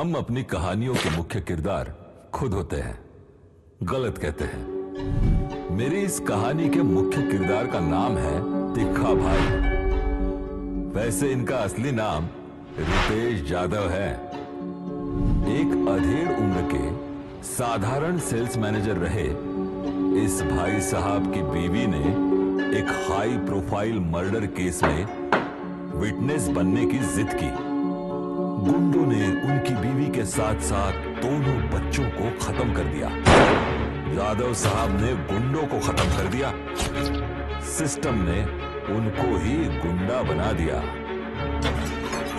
हम अपनी कहानियों के मुख्य किरदार खुद होते हैं। गलत कहते हैं। मेरी इस कहानी के मुख्य किरदार का नाम है तिखा भाई। वैसे इनका असली नाम रितेश जाधव है। एक अधेड़ उम्र के साधारण सेल्स मैनेजर रहे इस भाई साहब की बीवी ने एक हाई प्रोफाइल मर्डर केस में विटनेस बनने की जिद की। गुंडों ने उनकी बीवी के साथ साथ दोनों बच्चों को खत्म कर दिया। यादव साहब ने गुंडों को खत्म कर दिया। सिस्टम ने उनको ही गुंडा बना दिया।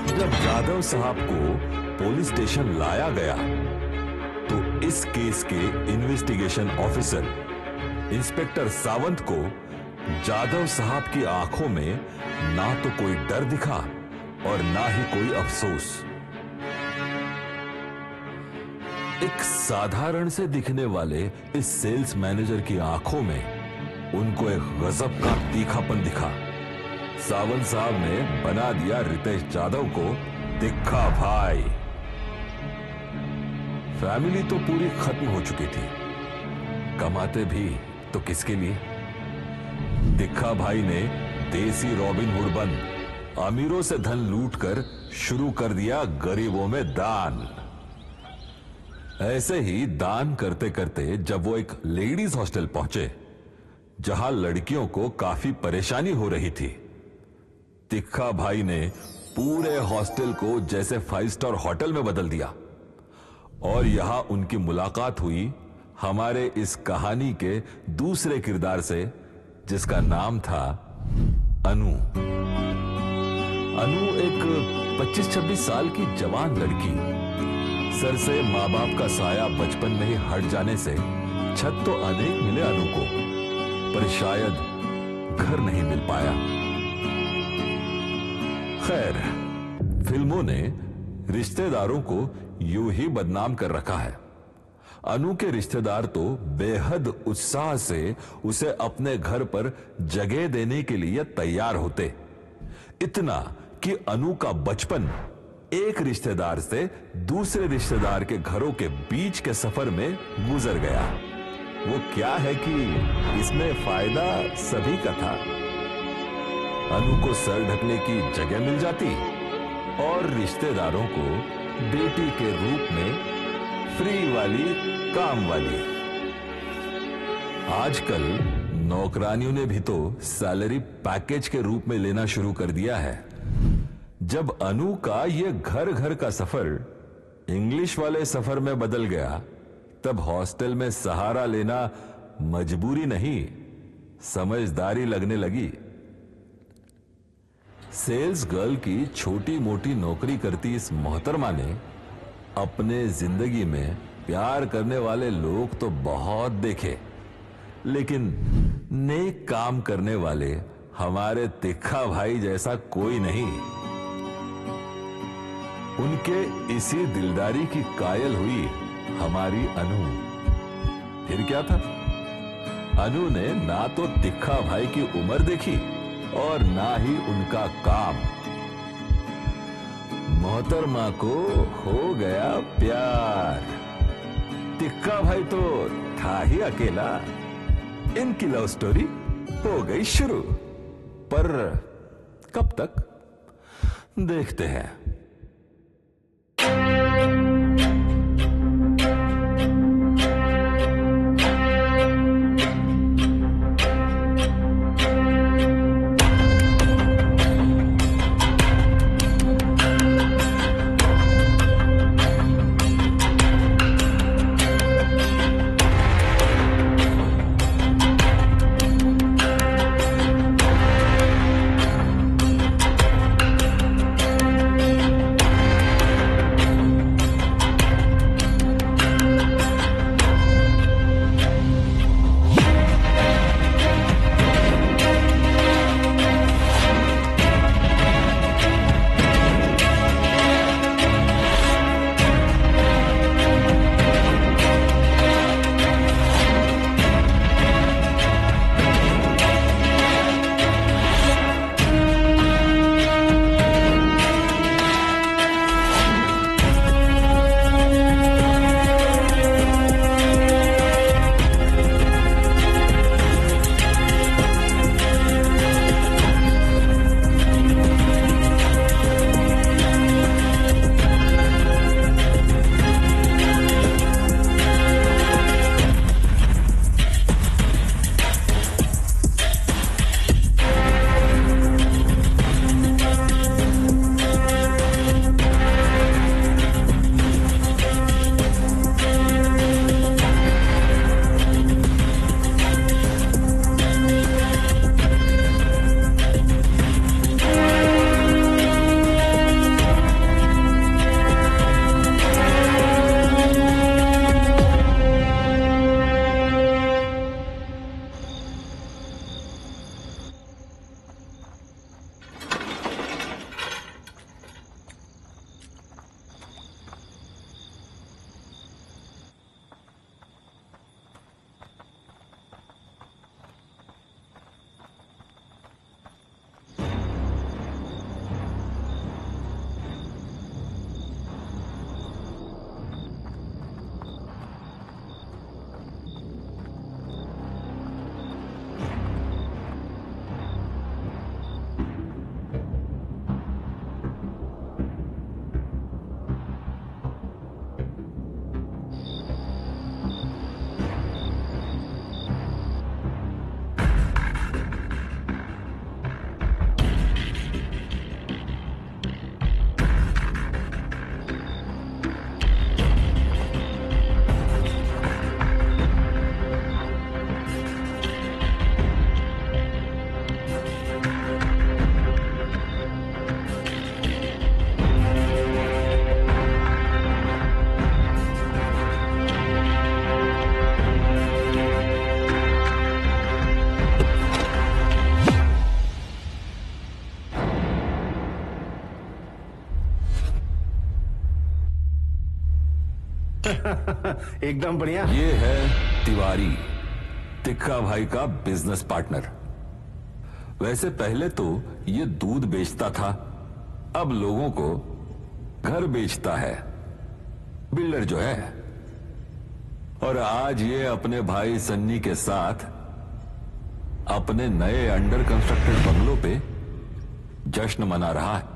जब यादव साहब को पुलिस स्टेशन लाया गया तो इस केस के इन्वेस्टिगेशन ऑफिसर इंस्पेक्टर सावंत को यादव साहब की आंखों में ना तो कोई डर दिखा और ना ही कोई अफसोस। एक साधारण से दिखने वाले इस सेल्स मैनेजर की आंखों में उनको एक गजब का तीखापन दिखा। सावंत साहब ने बना दिया रितेश जाधव को तिखा भाई। फैमिली तो पूरी खत्म हो चुकी थी, कमाते भी तो किसके लिए। तिखा भाई ने देसी रॉबिन हुड बन अमीरों से धन लूटकर शुरू कर दिया गरीबों में दान। ऐसे ही दान करते करते जब वो एक लेडीज हॉस्टल पहुंचे जहां लड़कियों को काफी परेशानी हो रही थी, तिखा भाई ने पूरे हॉस्टल को जैसे 5 स्टार होटल में बदल दिया। और यहां उनकी मुलाकात हुई हमारे इस कहानी के दूसरे किरदार से, जिसका नाम था अनु। अनु एक 25-26 साल की जवान लड़की। सर से माँ बाप का साया बचपन में ही हट जाने से छत तो अनेक मिले अनु को, पर शायद घर नहीं मिल पाया। खैर, फिल्मों ने रिश्तेदारों को यूं ही बदनाम कर रखा है। अनु के रिश्तेदार तो बेहद उत्साह से उसे अपने घर पर जगह देने के लिए तैयार होते। इतना कि अनु का बचपन एक रिश्तेदार से दूसरे रिश्तेदार के घरों के बीच के सफर में गुजर गया। वो क्या है कि इसमें फायदा सभी का था। अनु को सर ढकने की जगह मिल जाती और रिश्तेदारों को बेटी के रूप में फ्री वाली काम वाली। आजकल नौकरानियों ने भी तो सैलरी पैकेज के रूप में लेना शुरू कर दिया है। जब अनु का ये घर घर का सफर इंग्लिश वाले सफर में बदल गया, तब हॉस्टल में सहारा लेना मजबूरी नहीं, समझदारी लगने लगी। सेल्स गर्ल की छोटी मोटी नौकरी करती इस मोहतरमा ने अपने जिंदगी में प्यार करने वाले लोग तो बहुत देखे, लेकिन नेक काम करने वाले हमारे तिखा भाई जैसा कोई नहीं। उनके इसी दिलदारी की कायल हुई हमारी अनु। फिर क्या था, अनु ने ना तो तिखा भाई की उम्र देखी और ना ही उनका काम। मोहतरमा को हो गया प्यार। तिक्का भाई तो था ही अकेला। इनकी लव स्टोरी हो गई शुरू, पर कब तक देखते हैं। एकदम बढ़िया। ये है तिवारी, तिक्का भाई का बिजनेस पार्टनर। वैसे पहले तो ये दूध बेचता था, अब लोगों को घर बेचता है, बिल्डर जो है। और आज ये अपने भाई सन्नी के साथ अपने नए अंडर कंस्ट्रक्टेड बंगलों पे जश्न मना रहा है।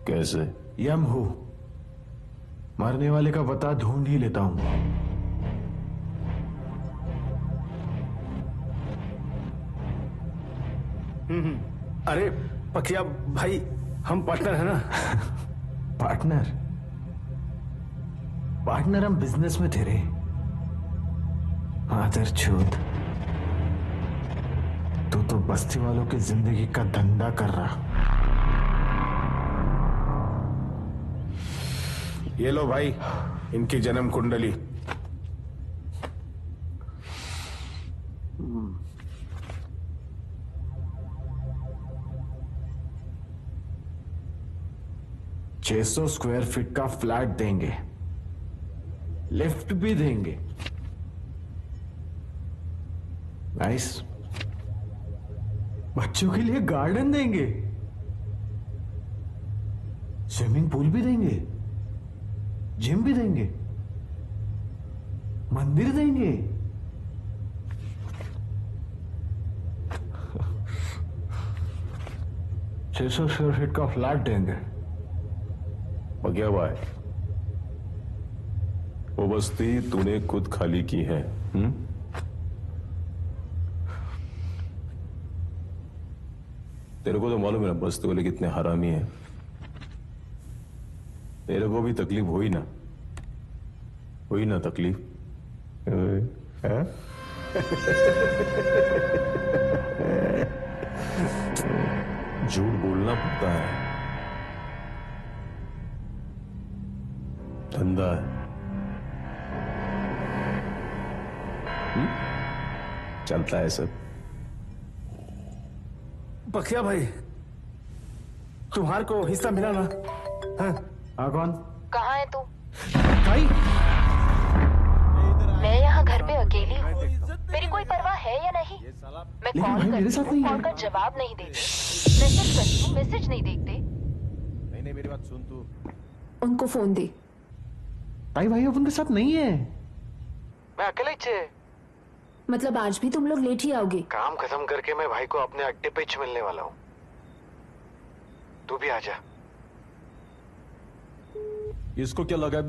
कैसे? यम हूं, मरने वाले का पता ढूंढ ही लेता हूं। अरे पखिया भाई, हम पार्टनर है ना? पार्टनर? पार्टनर हम बिजनेस में थे रे। आदर छूत, तू तो बस्ती वालों की जिंदगी का धंधा कर रहा। ये लो भाई, इनकी जन्म कुंडली। छह 600 स्क्वायर फीट का फ्लैट देंगे, लिफ्ट भी देंगे। नाइस। बच्चों के लिए गार्डन देंगे, स्विमिंग पूल भी देंगे, जिम भी देंगे, मंदिर देंगे। 600 स्क्वायर फीट का फ्लैट देंगे। बगिया भाई, वो बस्ती तूने खुद खाली की है। तेरे को तो मालूम है ना बस्ती वाले कितने हरामी हैं। तेरे को भी तकलीफ हुई ना तकलीफ? झूठ बोलना पड़ता है, धंधा है। चलता है सब। बखिया भाई, तुम्हारे को हिस्सा मिला ना? कौन? कहाँ है तू? भाई, मैं यहाँ घर पे अकेली हूँ। मेरी कोई परवाह है या नहीं? मैं कॉल करती हूँ, कॉल का जवाब नहीं देते। मैसेज करती हूँ, मैसेज नहीं देखते। नहीं, मेरी बात सुन तू। उनको फोन दे। भाई अब उनके साथ नहीं है। मैं अकेले ही। मतलब आज भी तुम लोग लेट ही आओगे? काम खत्म करके मैं भाई को अपने अड्डे पे ही मिलने वाला हूँ। तू भी आजा। इसको क्या लगा?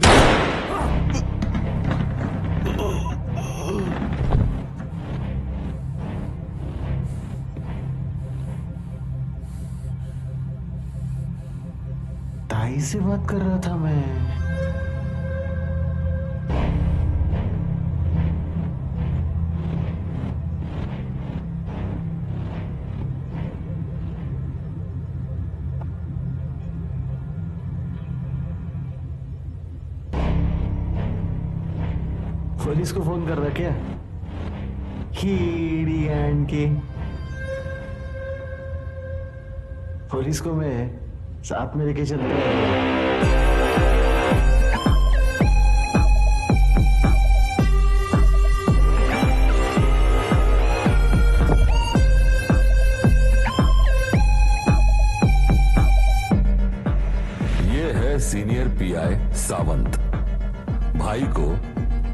ताई से बात कर रहा था मैं। पुलिस को फोन कर रहा क्या? कीड़ी एंड के पुलिस को मैं साथ में लेके चलते हैं। ये है सीनियर पीआई सावंत। भाई को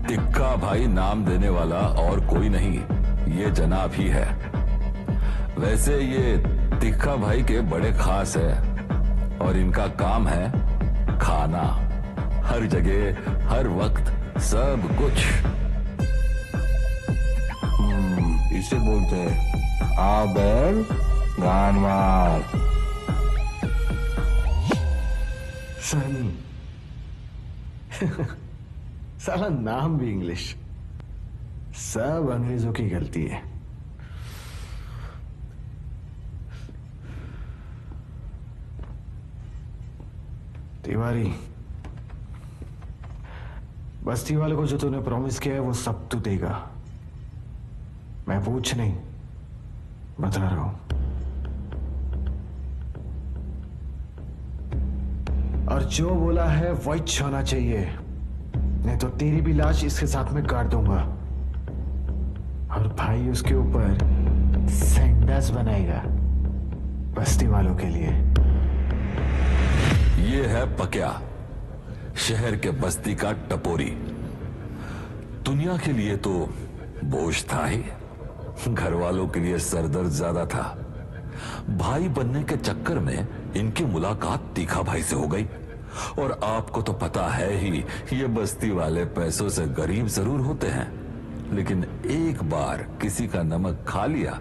तिक्का भाई नाम देने वाला और कोई नहीं, ये जनाब ही है। वैसे ये तिक्का भाई के बड़े खास है और इनका काम है खाना, हर जगह हर वक्त सब कुछ। इसे बोलते हैं आबेल गानवार। सनी साला नाम भी इंग्लिश। सब अंग्रेजों की गलती है। तिवारी, बस्ती वाले को जो तूने प्रॉमिस किया है वो सब तू देगा। मैं पूछ नहीं बता रहा हूं। और जो बोला है वही होना चाहिए, नहीं तो तेरी भी लाश इसके साथ में काट दूंगा। और भाई उसके ऊपर सेंडस बनाएगा बस्ती वालों के लिए। ये है पक्या, शहर के बस्ती का टपोरी। दुनिया के लिए तो बोझ था ही, घर वालों के लिए सरदर्द ज्यादा था। भाई बनने के चक्कर में इनकी मुलाकात तीखा भाई से हो गई। और आपको तो पता है ही, ये बस्ती वाले पैसों से गरीब जरूर होते हैं, लेकिन एक बार किसी का नमक खा लिया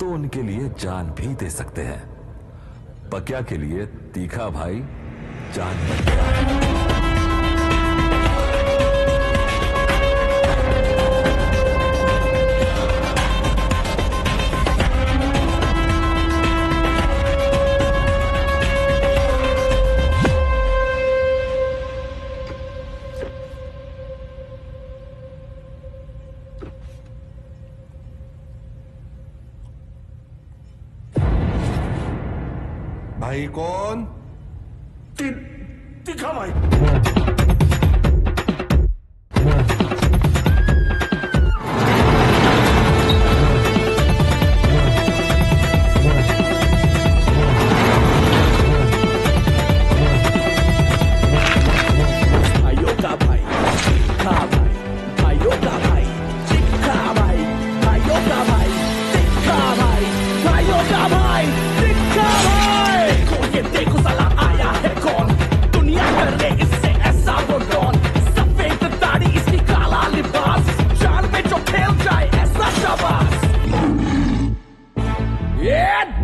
तो उनके लिए जान भी दे सकते हैं। पक्या के लिए तीखा भाई जान बन गया है। भाई कौन? तीखा भाई।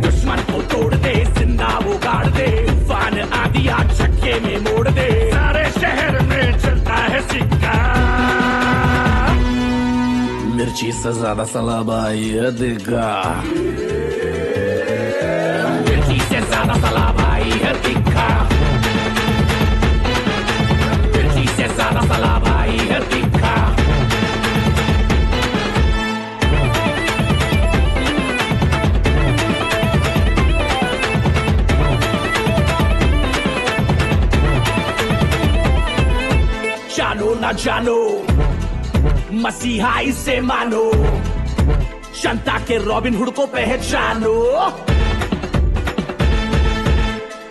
दुश्मन को तोड़ दे, जिंदा वो गाड़ दे, तूफान आदि आज झटके में मोड़ दे। सारे शहर में चलता है सिक्का, मिर्ची से ज्यादा सलाबाई है दिग्गा, मिर्ची से ज्यादा सलाबाई है दिग्गा, मिर्ची से ज्यादा सलाबाई है दिग्गा। जानो ना जानो, मसीहा इसे मानो, जनता के रॉबिन हुड को पहचानो।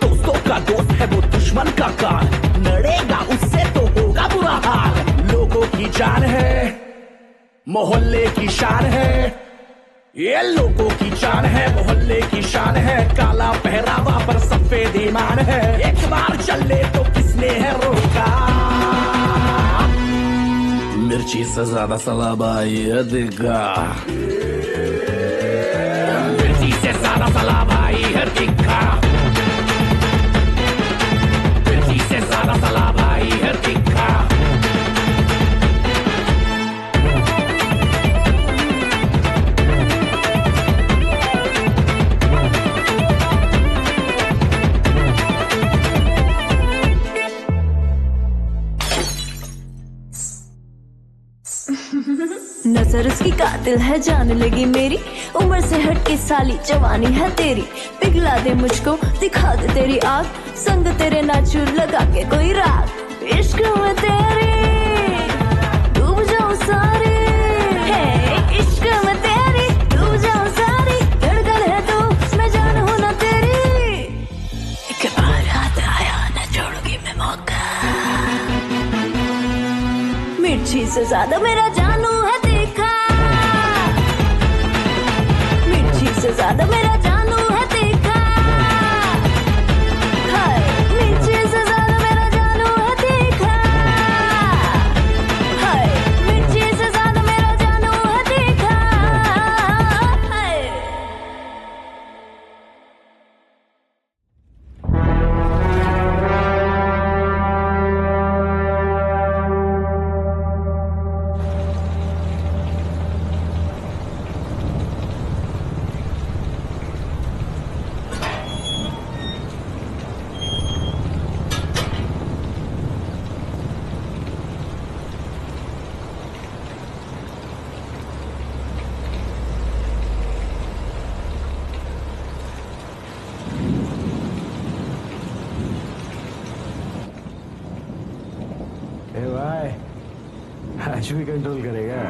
दोस्तों का दोस्त है वो दुश्मन का काल, लड़ेगा उससे तो होगा बुरा हाल। लोगों की जान है, मोहल्ले की शान है, ये लोगों की जान है, मोहल्ले की शान है। काला पहरावा पर सफेद ईमान है, एक बार चले तो किसने है रोका। मिर्ची से ज्यादा सलाबाई है दिग्गा, मिर्ची से ज्यादा सलाबाई है दिग्गा, मिर्ची से ज्यादा सलाबाई है दिग्गा। नजर उसकी कातिल है, जान लगी मेरी उम्र से हट के साली जवानी है तेरी। पिघला दे मुझको, दिखा दे तेरी आग, संग तेरे नाचू लगा के कोई राग। इश्क में तेरे डूब जाऊं सारी, है इश्क में तेरी डूब जाऊं सारी। धड़कन है तू, मैं जान हूं ना तेरी। एक बार हाथ आया ना छोड़ूंगी मैं मौका। मिर्ची से ज्यादा मेरा जानू है तीखा, मिर्ची से ज्यादा मेरा जानू है तीखा। हाय मिर्ची से ज्यादा मेरा जानू है तीखा, हाय मिर्ची से ज्यादा मेरा जानू है तीखा। हाय ए भाई, आज भी कंट्रोल करेगा?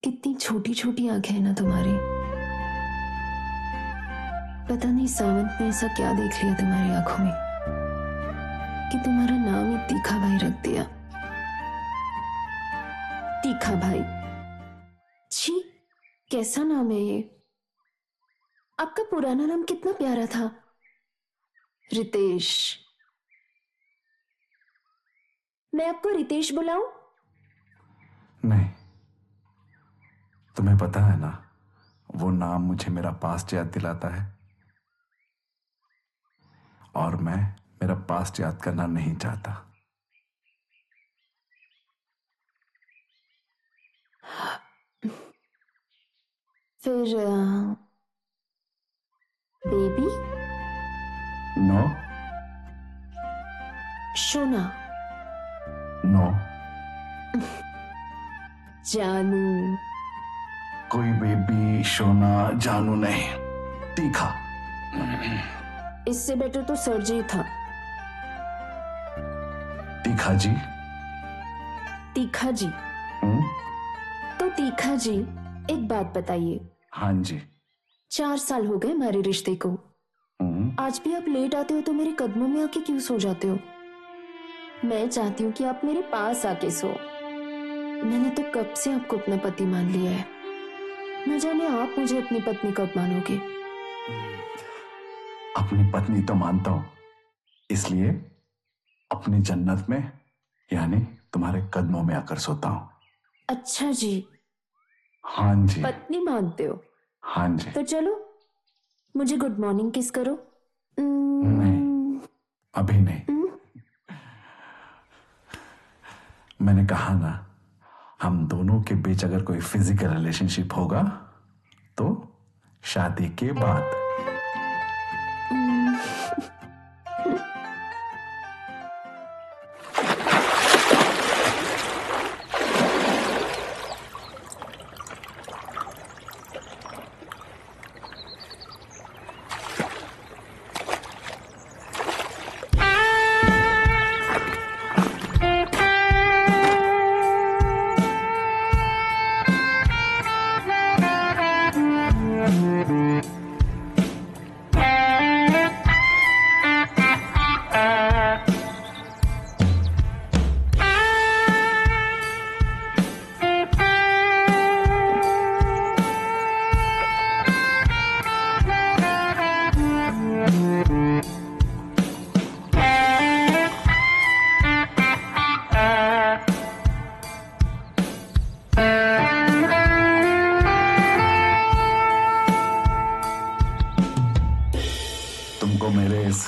कितनी छोटी छोटी आंखें हैं ना तुम्हारी। पता नहीं सावंत ने ऐसा क्या देख लिया तुम्हारी आंखों में कि तुम्हारा नाम ही तीखा भाई रख दिया। तीखा भाई, छी कैसा नाम है ये। आपका पुराना नाम कितना प्यारा था, रितेश। मैं आपको रितेश बुलाऊं? नहीं, तुम्हें पता है ना, वो नाम मुझे मेरा पास्ट याद दिलाता है और मैं मेरा पास्ट याद करना नहीं चाहता। फिर बेबी? नो शोना? नो, जानू? कोई बेबी, शोना, जानू नहीं, तीखा। इससे बेटर तो सर्जी था। तीखा जी। तीखा जी? तो तीखा जी एक बात बताइए। हाँ जी। 4 साल हो गए हमारे रिश्ते को। आज भी आप लेट आते हो तो मेरे कदमों में आके क्यों सो जाते हो? मैं चाहती हूँ कि आप मेरे पास आके सो। मैंने तो कब से आपको अपना पति मान लिया है, न जाने आप मुझे अपनी पत्नी कब मानोगे। अपनी पत्नी तो मानता हूं, इसलिए अपनी जन्नत में यानी तुम्हारे कदमों में आकर सोता हूँ। अच्छा जी, हाँ जी। पत्नी मानते हो? हाँ जी। तो चलो मुझे गुड मॉर्निंग किस करो। नहीं, अभी नहीं। मैंने कहा ना, हम दोनों के बीच अगर कोई फिजिकल रिलेशनशिप होगा तो शादी के बाद। तुमको मेरे इस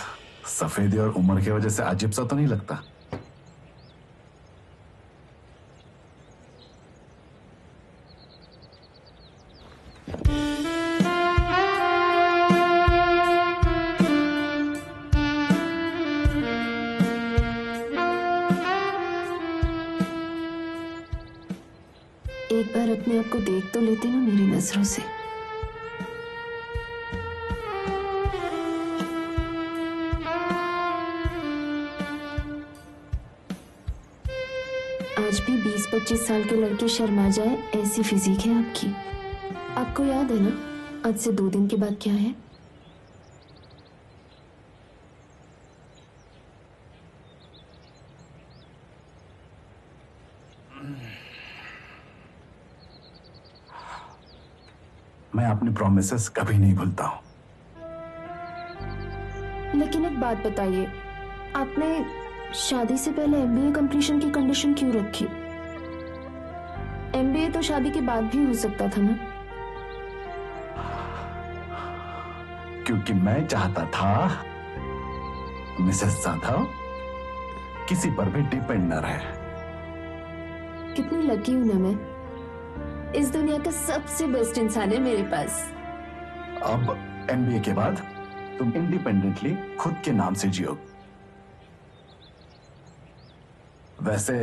सफेदी और उम्र की वजह से अजीब सा तो नहीं लगता? एक बार अपने आप को देख तो लेते ना मेरी नजरों से। आज भी 20-25 साल के लड़के शर्मा जाए ऐसी फिजिक है आपकी। आपको याद है ना आज से 2 दिन के बाद क्या है? मैं अपने प्रोमिसेस कभी नहीं भूलता हूं। लेकिन एक बात बताइए, आपने शादी से पहले एमबीए कंप्लीशन की कंडीशन क्यों रखी? एमबीए तो शादी के बाद भी हो सकता था ना? क्योंकि मैं चाहता था मिसेस जाधव किसी पर भी डिपेंड न रहे। कितनी लकी हूं ना मैं, इस दुनिया का सबसे बेस्ट इंसान है मेरे पास। अब एमबीए के बाद तुम इंडिपेंडेंटली खुद के नाम से जियो। वैसे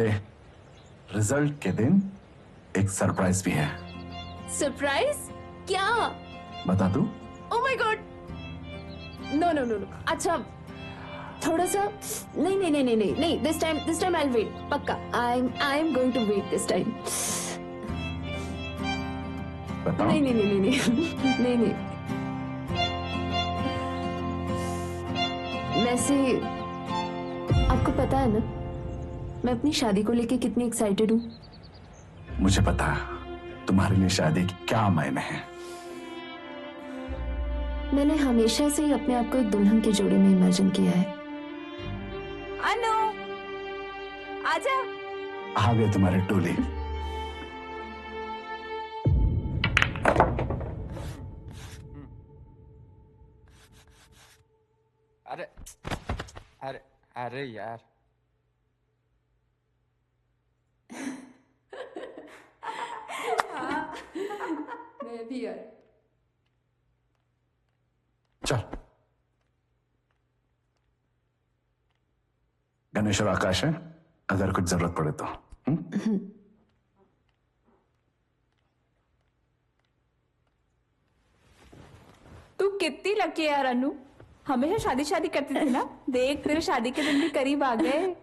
रिजल्ट के दिन एक सरप्राइज भी है। सरप्राइज? क्या? बता दूं? Oh my god, no no no no. अच्छा थोड़ा सा, नहीं नहीं नहीं नहीं नहीं नहीं, this time I will wait, पक्का। I am going to wait this time. बताओ। नहीं नहीं नहीं नहीं नहीं नहीं। वैसे आपको पता है ना मैं अपनी शादी को लेके कितनी एक्साइटेड हूँ? मुझे पता है तुम्हारे लिए शादी की क्या मायने हैं। मैंने हमेशा से ही अपने आप को एक दुल्हन के जोड़े में इमेजिन किया है। अनु, आजा। आ गए तुम्हारे टोली। अरे अरे अरे यार, मैं भी यार। चल। गणेश और आकाश है, अगर कुछ जरूरत पड़े तो। तू कितनी लकी है यार अनु, हमेशा शादी शादी करती थी ना, देख तेरे शादी के दिन भी करीब आ गए।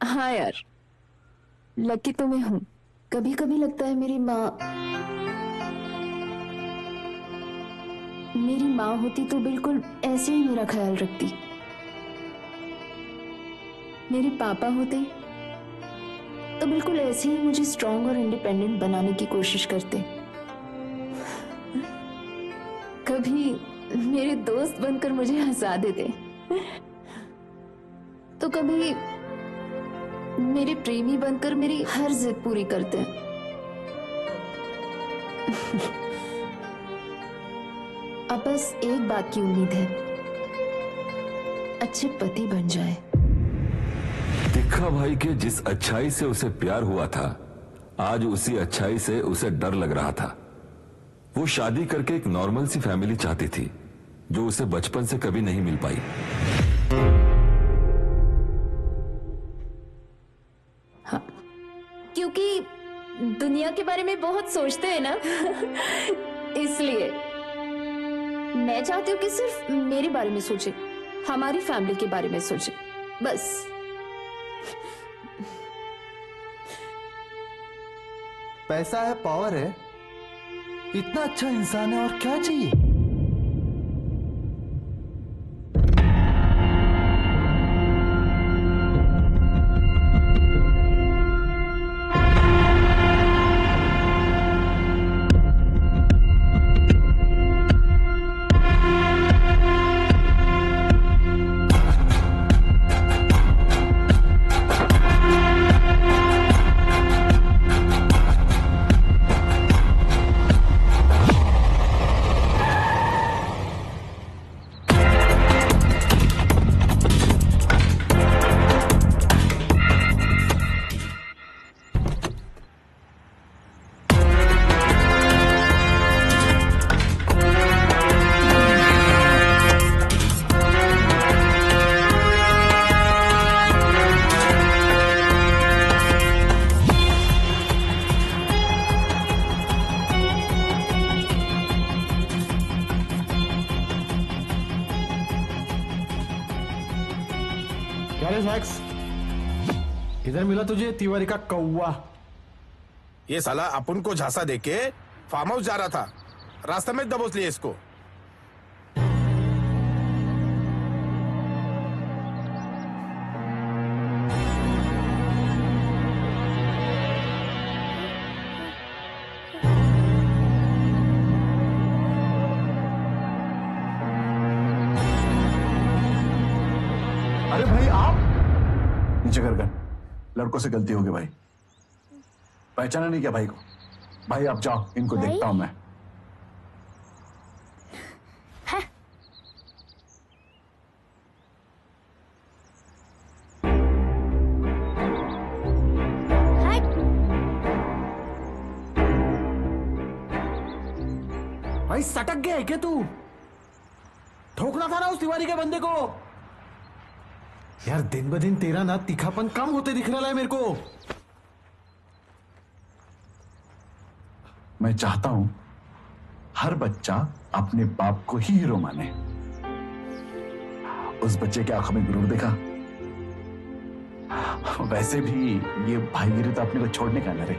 हाँ यार, लकी तो मैं हूँ। कभी कभी लगता है मेरी माँ होती तो बिल्कुल ऐसे ही मेरा ख्याल रखती। मेरे पापा होते तो बिल्कुल ऐसे ही मुझे स्ट्रांग और इंडिपेंडेंट बनाने की कोशिश करते। कभी मेरे दोस्त बनकर मुझे हंसा देते, तो कभी मेरे प्रेमी बनकर मेरी हर जिद पूरी करते हैं। अब बस एक बात की उम्मीद है, अच्छे पति बन जाए। तिखा भाई के जिस अच्छाई से उसे प्यार हुआ था, आज उसी अच्छाई से उसे डर लग रहा था। वो शादी करके एक नॉर्मल सी फैमिली चाहती थी, जो उसे बचपन से कभी नहीं मिल पाई। हाँ, क्योंकि दुनिया के बारे में बहुत सोचते हैं ना इसलिए मैं चाहती हूँ कि सिर्फ मेरे बारे में सोचे, हमारी फैमिली के बारे में सोचे, बस। पैसा है, पावर है, इतना अच्छा इंसान है, और क्या चाहिए? इधर मिला तुझे तिवारी का कौवा? ये साला अपन को झांसा देके फार्म हाउस जा रहा था, रास्ते में दबोच लिया इसको। अरे भाई आप नीचे कर गए। लड़कों से गलती होगी भाई। पहचाना नहीं क्या भाई को? भाई आप जाओ, इनको देखता हूं मैं। भाई सटक गया है क्या तू? ठोकना था ना उस तिवारी के बंदे को। यार दिन ब दिन तेरा ना तीखापन कम होते दिख रहा है मेरे को। मैं चाहता हूं हर बच्चा अपने बाप को ही हीरो माने। उस बच्चे की आंखों में गुरूर देखा। वैसे भी ये भाईगिरी तो अपने को छोड़ने का न रे।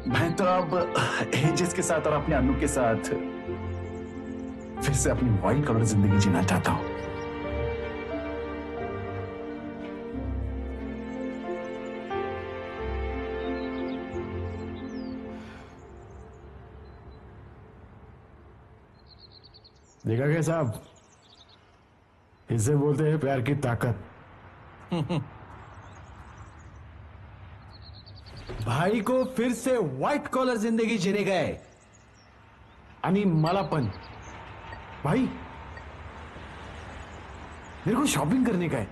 मैं तो अब एजेस के साथ और अपने अनु के साथ फिर से अपनी व्हाइट कलर जिंदगी जीना चाहता हूं। देखा क्या साहब, इसे बोलते हैं प्यार की ताकत। भाई को फिर से व्हाइट कॉलर जिंदगी जीने गए आणि मलापन। भाई मेरे को शॉपिंग करने का है।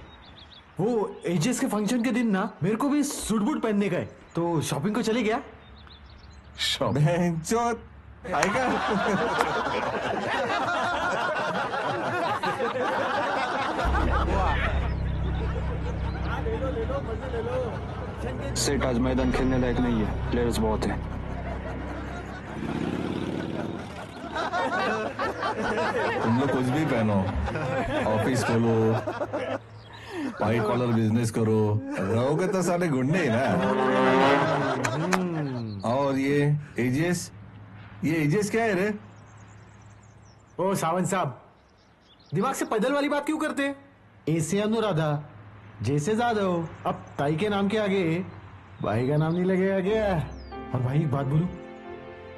वो एजेस के फंक्शन के दिन ना मेरे को भी सूट बूट पहनने का है, तो शॉपिंग को चले गया। सेठ आज मैदान खेलने लायक नहीं है, प्लेयर्स बहुत हैं। तुम लोग कुछ भी पहनो, ऑफिस खोलो, व्हाइट कॉलर बिजनेस करो, रहोगे तो सारे गुंडे ही ना। और ये एजेस क्या है रे? ओ सावंत साहब, दिमाग से पैदल वाली बात क्यों करते? ऐसे अनुराधा, जैसे जादव, अब ताई के नाम के आगे भाई का नाम नहीं लगेगा क्या? और भाई एक बात बोलूं,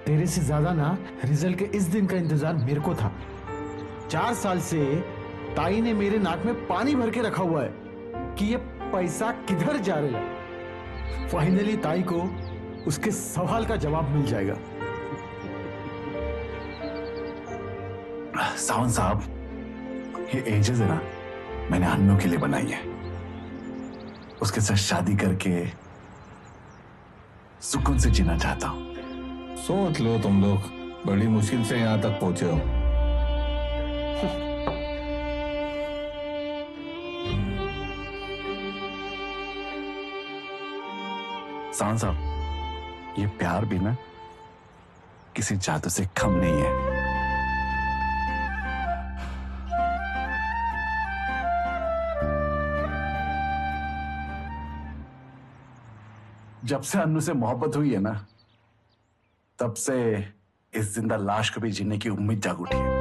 तेरे से ज्यादा ना रिजल्ट के इस दिन का इंतजार मेरे को था। 4 साल से ताई ने मेरे नाक में पानी भर के रखा हुआ है कि ये पैसा किधर जा रहा है? फाइनली ताई को उसके सवाल का जवाब मिल जाएगा। सावंत साहब, ये एजेस है ना, मैंने अन्नू के लिए बनाई है। उसके साथ शादी करके सुकून से जीना चाहता हूं। सोच लो, तुम लोग बड़ी मुश्किल से यहां तक पहुंचे हो। सावंत साहब, ये प्यार भी ना किसी जादू से कम नहीं है। जब से अन्नू से मोहब्बत हुई है ना, तब से इस जिंदा लाश को भी जीने की उम्मीद जाग उठी है।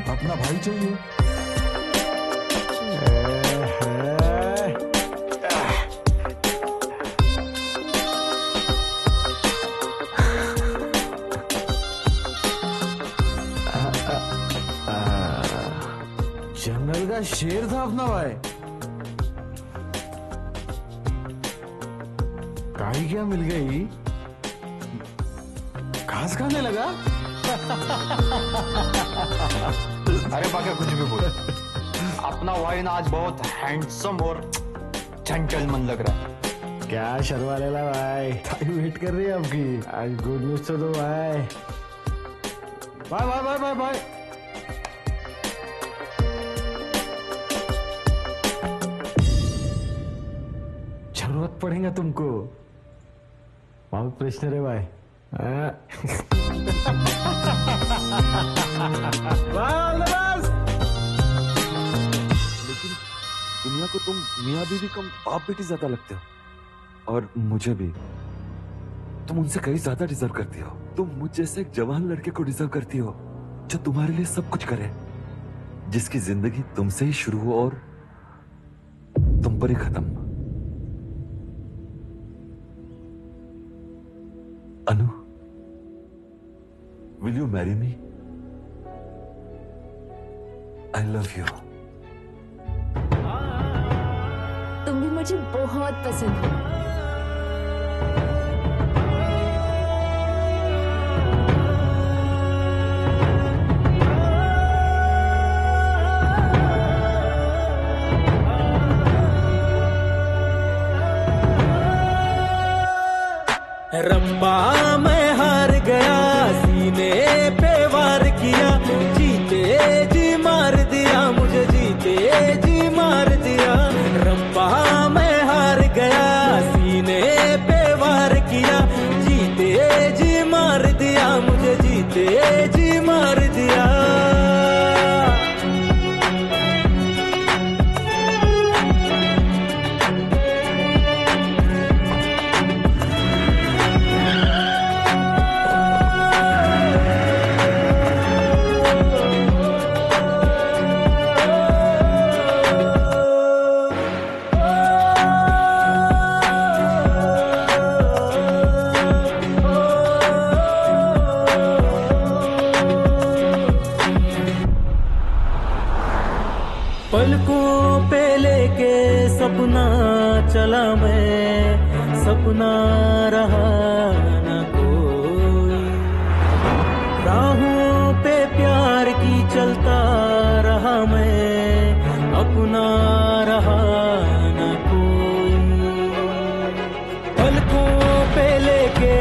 अपना भाई चाहिए। जंगल का शेर था अपना भाई। गाय क्या मिल गई? घास खाने लगा? अरे बाकी कुछ भी बोल, अपना वाइन आज बहुत हैंडसम और जेंटलमैन लग रहा है। क्या शर्मा लेला भाई, ताई वेट कर रही है आपकी। आज गुड न्यूज तो दो भाई। Bye bye bye bye bye. जरूरत पड़ेगा तुमको। बहुत प्रश्न है भाई। लेकिन दुनिया को तुम मियाँ बीवी कम बाप बेटी ज्यादा लगते हो, और मुझे भी तुम उनसे कहीं ज्यादा डिजर्व करती हो। तुम मुझ जैसे एक जवान लड़के को डिजर्व करती हो जो तुम्हारे लिए सब कुछ करे, जिसकी जिंदगी तुमसे ही शुरू हो और तुम पर ही खत्म। अनु, will you marry me? I love you. तुम भी मुझे बहुत पसंद हो। रब्बा मैं हार गया, सीने पे वार किया, जीते जी मार दिया, मुझे जीते जी मार दिया। रब्बा मैं हार गया, सीने पे वार किया, जीते जी मार दिया, मुझे जीते जी मार दिया। पलकों पे लेके सपना चला मैं, सपना रहा न कोई, राहों पे प्यार की चलता रहा मैं, अपना रहा न कोई। पलकों पे लेके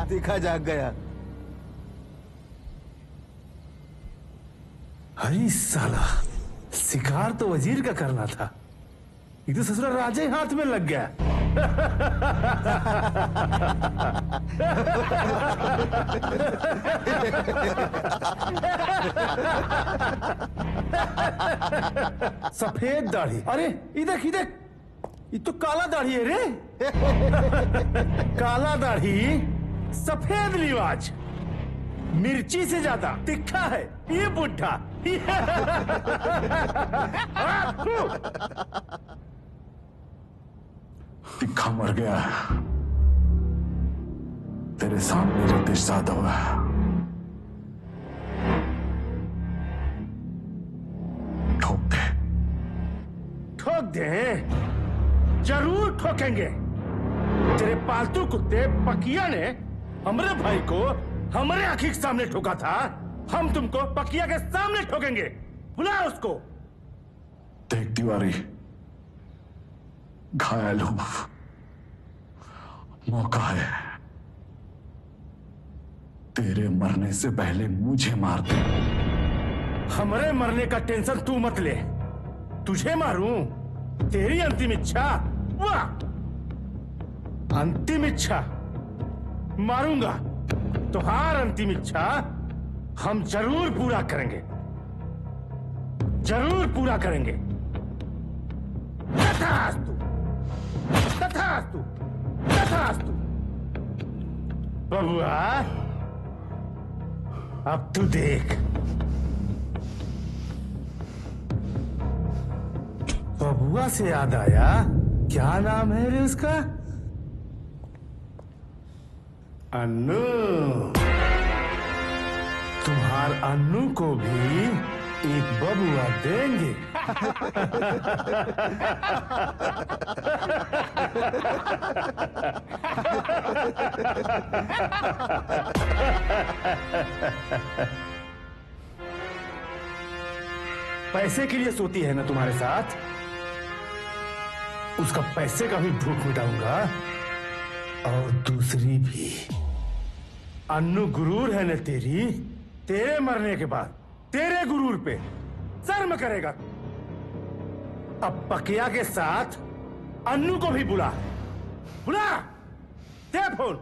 दिखा जाग गया। अरे साला, शिकार तो वजीर का करना था, ये तो ससुरा राजे हाथ में लग गया। सफेद दाढ़ी, अरे इधर इधर, ये तो काला दाढ़ी है रे। काला दाढ़ी, सफेद लिवाज, मिर्ची से ज्यादा तिखा है ये बुढ़ा। तिखा मर गया, तेरे सामने रिश्तेदार हुआ। ठोक दे, जरूर ठोकेंगे। तेरे पालतू कुत्ते पकिया ने हमरे भाई को हमारे आंखी के सामने ठोका था, हम तुमको पकिया के सामने ठोकेंगे। बुला उसको। देख तिवारी, घायल हूं, मौका है, तेरे मरने से पहले मुझे मार दे। हमारे मरने का टेंशन तू मत ले, तुझे मारूं, तेरी अंतिम इच्छा, वाह, अंतिम इच्छा मारूंगा, तुहार अंतिम इच्छा हम जरूर पूरा करेंगे, जरूर पूरा करेंगे। तथास्तु, तथास्तु, तथास्तु। बबुआ, अब तू देख। बबुआ से याद आया, क्या नाम है रे उसका? अन्नू। तुम्हार अन्नू को भी एक बबुआ देंगे। पैसे के लिए सोती है ना तुम्हारे साथ, उसका पैसे का भी भूख मिटाऊंगा, और दूसरी भी। अन्नू गुरूर है ना तेरी, तेरे मरने के बाद तेरे गुरूर पे शर्म करेगा। अब पकिया के साथ अन्नू को भी बुला, बुला, दे फोन।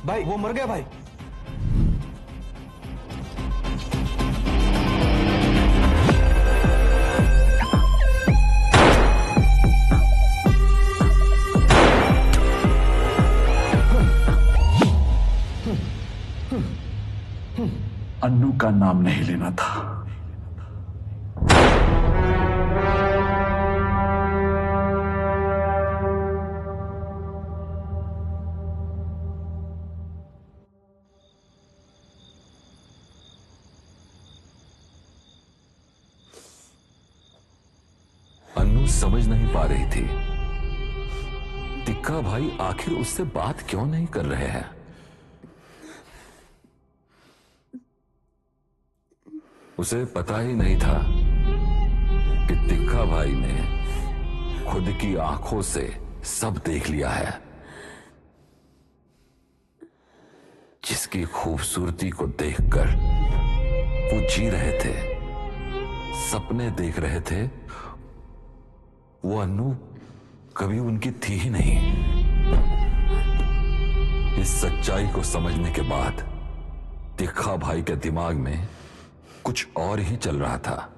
भाई वो मर गया भाई। अन्नू का नाम नहीं लेना था। अनु समझ नहीं पा रही थी तिक्का भाई आखिर उससे बात क्यों नहीं कर रहे हैं। उसे पता ही नहीं था कि तिक्का भाई ने खुद की आंखों से सब देख लिया है। जिसकी खूबसूरती को देखकर वो जी रहे थे, सपने देख रहे थे, वो अनु कभी उनकी थी ही नहीं। इस सच्चाई को समझने के बाद तिक्का भाई के दिमाग में कुछ और ही चल रहा था।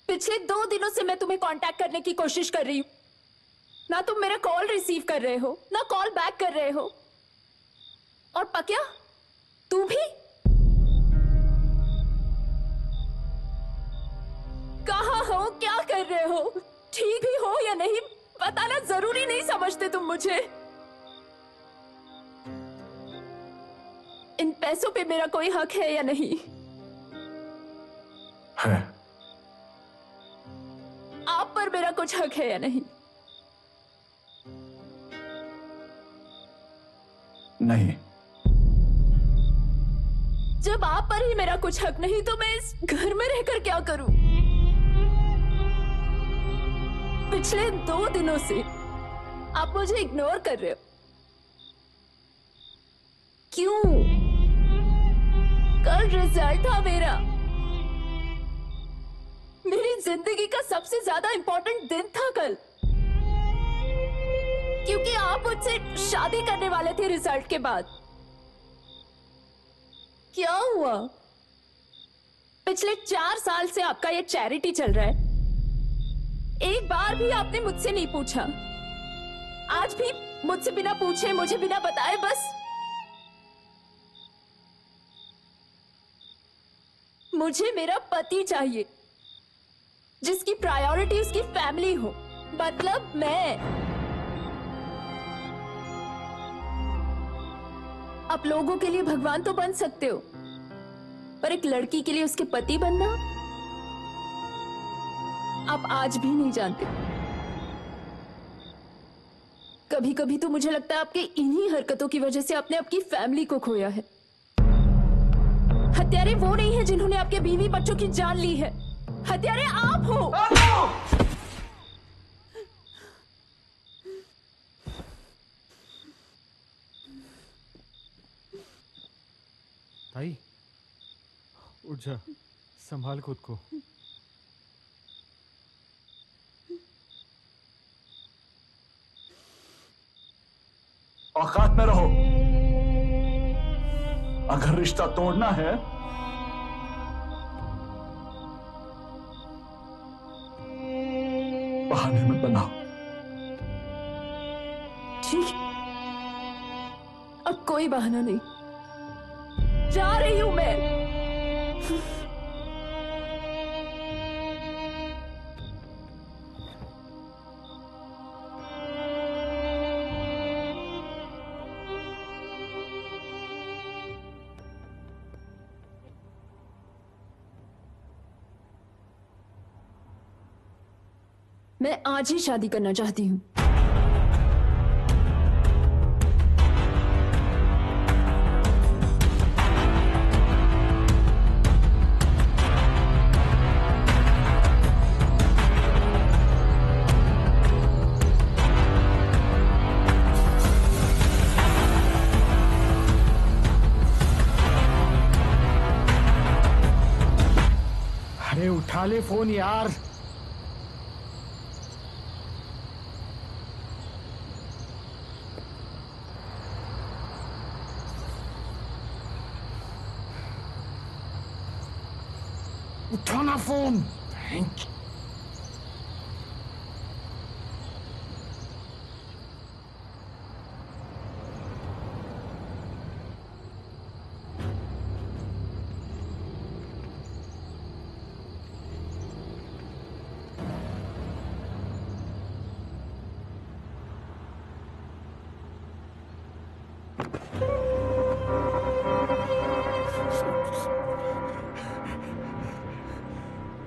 पिछले 2 दिनों से मैं तुम्हें कांटेक्ट करने की कोशिश कर रही हूं। ना तुम मेरा कॉल रिसीव कर रहे हो, ना कॉल बैक कर रहे हो। और पक्या, तू भी? कहाँ हो, क्या कर रहे हो? ठीक भी हो या नहीं बताना जरूरी नहीं समझते तुम मुझे। इन पैसों पे मेरा कोई हक है या नहीं? है। आप पर मेरा कुछ हक है या नहीं? नहीं। जब आप पर ही मेरा कुछ हक नहीं तो मैं इस घर में रहकर क्या करूं? पिछले 2 दिनों से आप मुझे इग्नोर कर रहे हो। क्यों? कल रिजल्ट था मेरा। मेरी जिंदगी का सबसे ज्यादा इंपॉर्टेंट दिन था कल, क्योंकि आप मुझसे शादी करने वाले थे रिजल्ट के बाद। क्या हुआ? पिछले 4 साल से आपका ये चैरिटी चल रहा है। एक बार भी आपने मुझसे नहीं पूछा। आज भी मुझसे बिना पूछे, मुझे बिना बताए बस मुझे मेरा पति चाहिए जिसकी प्रायोरिटी उसकी फैमिली हो, मतलब मैं। आप लोगों के लिए भगवान तो बन सकते हो, पर एक लड़की के लिए उसके पति बनना आप आज भी नहीं जानते। कभी कभी तो मुझे लगता है आपके इन्हीं हरकतों की वजह से आपने आपकी फैमिली को खोया है। हत्यारे वो नहीं है जिन्होंने आपके बीवी बच्चों की जान ली है, हत्यारे आप हो। ताई, उठ जा, संभाल खुद को। औकात में रहो। अगर रिश्ता तोड़ना है बहाने में बनाओ। ठीक, अब कोई बहाना नहीं। जा रही हूं मैं। मैं आज ही शादी करना चाहती हूँ। ले फोन यार। उठाना फोन।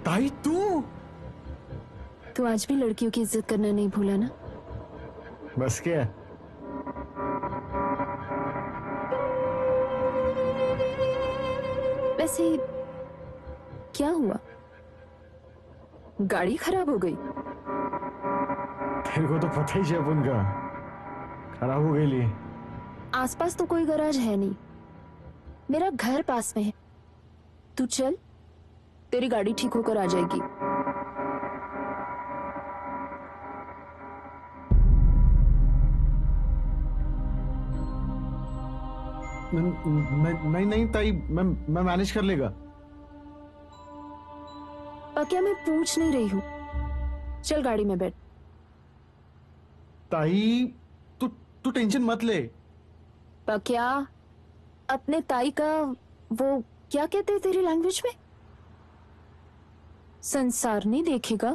ताई तू आज भी लड़कियों की इज्जत करना नहीं भूला ना? बस क्या? वैसे क्या हुआ? गाड़ी खराब हो गई? तेरे को तो पता ही है अपन का खराब हो गई। आसपास तो कोई गैराज है नहीं, मेरा घर पास में है। तू चल, तेरी गाड़ी ठीक होकर आ जाएगी। नहीं नहीं ताई, मैं मैनेज कर लेगा। पर क्या मैं पूछ नहीं रही हूँ, चल गाड़ी में बैठ। ताई तू टेंशन मत ले। पर क्या अपने ताई का वो क्या कहते हैं तेरी लैंग्वेज में? संसार नहीं देखेगा?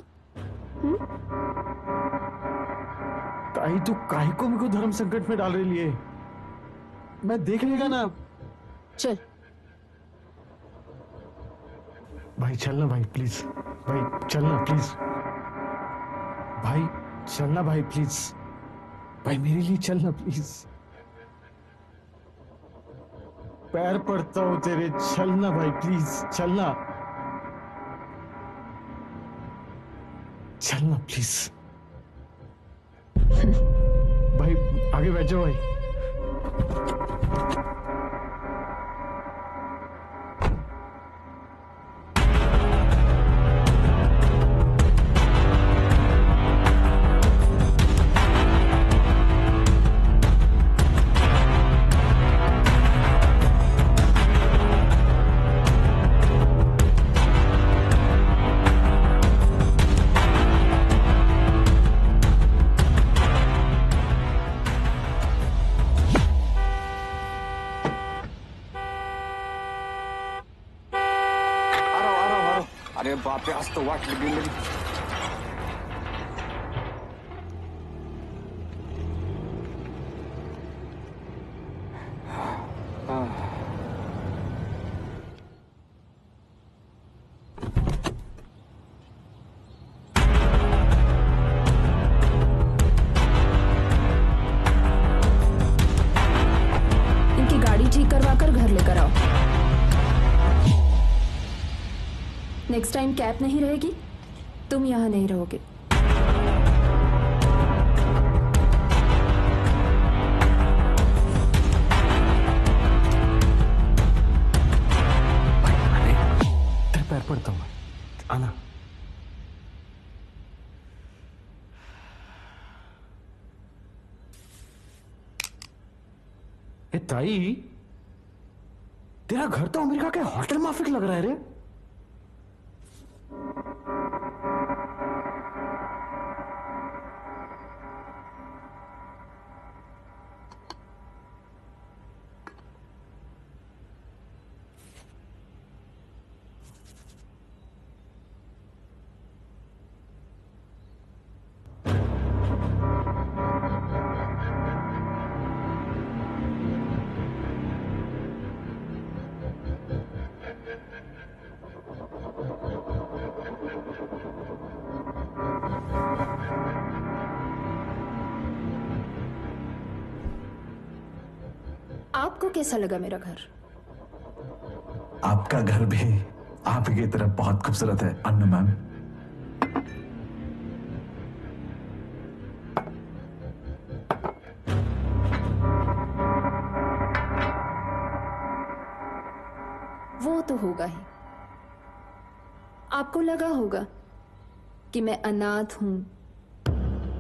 ताई तू काहे को मेरे को धर्म संकट में डाल रही है? मैं देख लेगा ना। चल भाई चलना भाई प्लीज, भाई चलना प्लीज, भाई चलना भाई प्लीज, भाई मेरे लिए चलना प्लीज, पैर पड़ता हूं तेरे, चलना भाई प्लीज, चलना चलना प्लीज। भाई आगे बैठ जाओ भाई। अरे बाप रे, आज तो वाट लगी मेरी। इनकी गाड़ी ठीक करवा कर घर लेकर आओ। नेक्स्ट टाइम कैब नहीं रहेगी, तुम यहां नहीं रहोगे। तेरे पैर पड़ता हूं, आना। ए ताई, तेरा घर तो अमेरिका के होटल माफिक लग रहा है रे। आपको कैसा लगा मेरा घर? आपका घर भी आप ही की तरह बहुत खूबसूरत है अन्नू मैम। वो तो होगा ही। आपको लगा होगा कि मैं अनाथ हूं,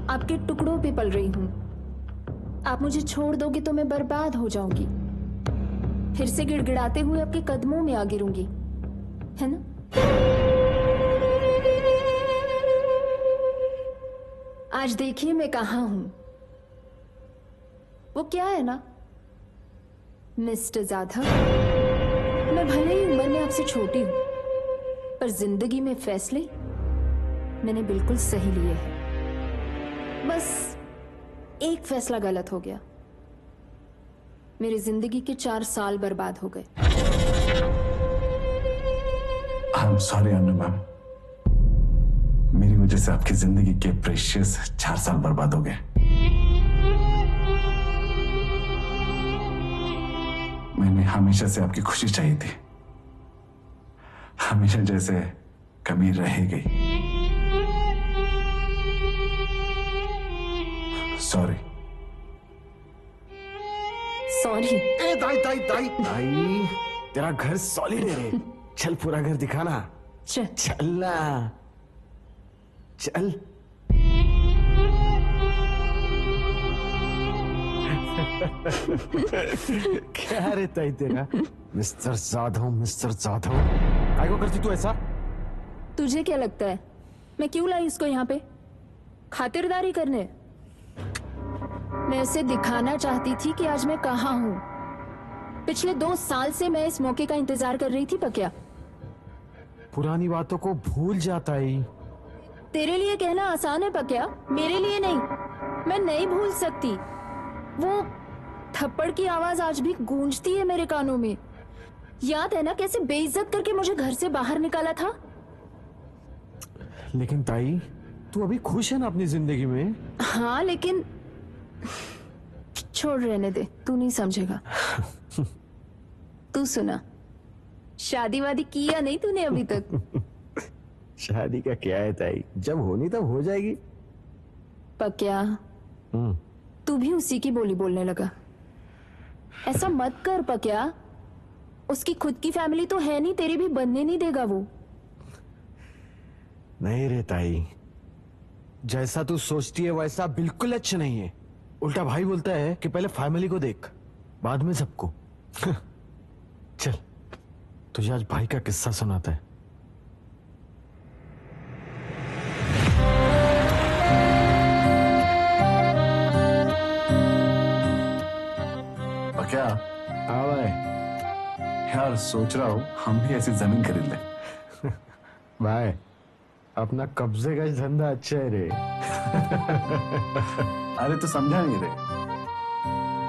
आपके टुकड़ों पे पल रही हूं। आप मुझे छोड़ दोगे तो मैं बर्बाद हो जाऊंगी, फिर से गिड़गिड़ाते हुए आपके कदमों में आ गिरूंगी, है ना? आज देखिए मैं कहां हूं। वो क्या है ना मिस्टर जाधव, मैं भले ही उम्र में आपसे छोटी हूं, पर जिंदगी में फैसले मैंने बिल्कुल सही लिए हैं। बस एक फैसला गलत हो गया, मेरी जिंदगी के 4 साल बर्बाद हो गए। I am sorry Anu ma'am, मेरी वजह से आपकी जिंदगी के प्रेशियस 4 साल बर्बाद हो गए। मैंने हमेशा से आपकी खुशी चाहिए थी, हमेशा जैसे कमी रह गई। सॉरी। सॉरी? दाई दाई दाई दाई, तेरा घर सॉलिड है रे। चल पूरा घर दिखाना। चल ना, चल। क्या रे ताई तेरा? मिस्टर जाधव, मिस्टर जाधव, काय को करती तू ऐसा? तुझे क्या लगता है मैं क्यों लाई इसको यहाँ पे? खातिरदारी करने? मैं उसे दिखाना चाहती थी कि आज मैं कहाँ हूँ। पिछले 2 साल से मैं इस मौके का इंतजार कर रही थी पक्या। पुरानी बातों को भूल जाता है। तेरे लिए कहना आसान है पक्या, मेरे लिए नहीं। मैं नहीं भूल सकती। वो थप्पड़ की आवाज आज भी गूंजती है मेरे कानों में। याद है ना कैसे बेइज्जत करके मुझे घर से बाहर निकाला था? लेकिन ताई, तू अभी खुश है ना अपनी जिंदगी में? हाँ, लेकिन छोड़ रहने दे, तू नहीं समझेगा। तू सुना, शादी वादी की या नहीं तूने अभी तक? शादी का क्या है ताई, जब होनी तब हो जाएगी। पक्या, तू भी उसी की बोली बोलने लगा। ऐसा मत कर पक्या, उसकी खुद की फैमिली तो है नहीं, तेरी भी बनने नहीं देगा वो। नहीं रे ताई, जैसा तू सोचती है वैसा बिल्कुल अच्छा नहीं है। उल्टा भाई बोलता है कि पहले फैमिली को देख, बाद में सबको। चल तुझे आज भाई का किस्सा सुनाता है। क्या? हाँ भाई। यार सोच रहा हूँ हम भी ऐसी जमीन खरीद ले। भाई अपना कब्जे का धंधा अच्छा है रे। अरे तो समझा नहीं रे,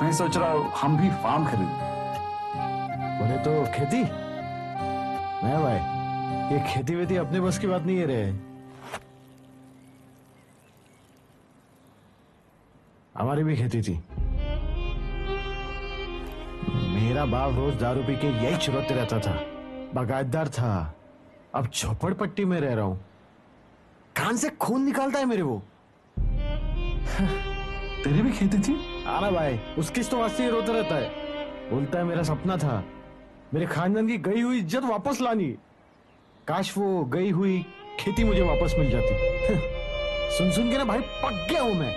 मैं सोच रहा हूँ हम भी फार्म खरीद लें। बोले तो खेती? नहीं भाई, ये खेती वेती अपने बस की बात नहीं है रे। हमारी भी खेती थी। मेरा बाप रोज दारू पी के यही चुराते रहता था, बागायतदार था। अब झोपड़पट्टी में रह रहा हूं। कान से खून निकालता है मेरे वो। तेरी भी खेती थी? आना भाई, उसकी तो वास्ते ही रोता रहता है। बोलता है मेरा सपना था मेरे खानदान की गई हुई इज्जत वापस लानी। काश वो गई हुई खेती मुझे वापस मिल जाती। सुन सुन के ना भाई पक गया हूं मैं।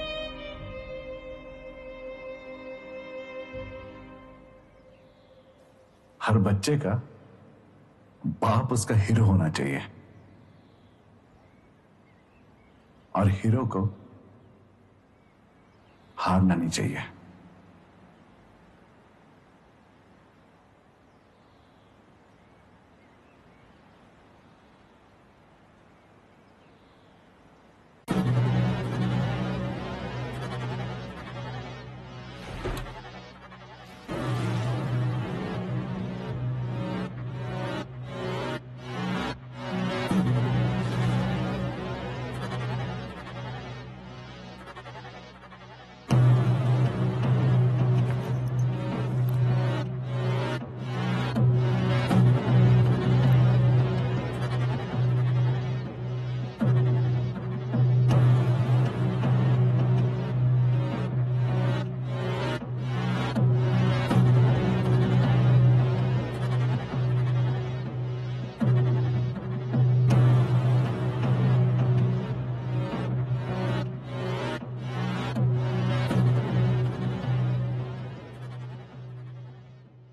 हर बच्चे का बाप उसका हीरो होना चाहिए, और हीरो को हारना नहीं चाहिए।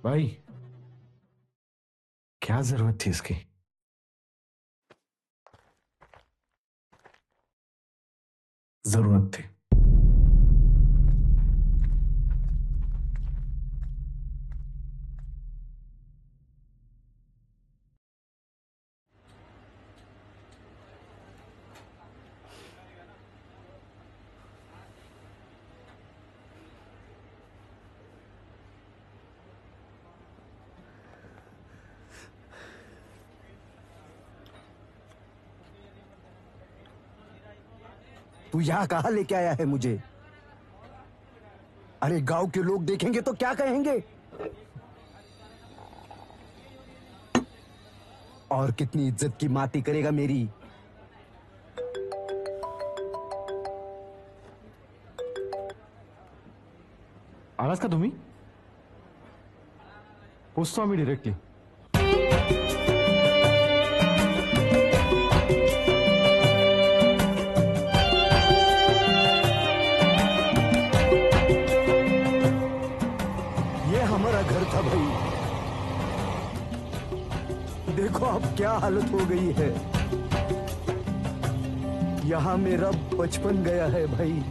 भाई क्या जरूरत थी इसकी? जरूरत थी। तू यहाँ कहाँ लेके आया है मुझे? अरे गांव के लोग देखेंगे तो क्या कहेंगे? और कितनी इज्जत की माटी करेगा मेरी? आलास का तुम्ही पोचतो आम्ही डिरेक्टली. देखो अब क्या हालत हो गई है। यहाँ मेरा बचपन गया है भाई।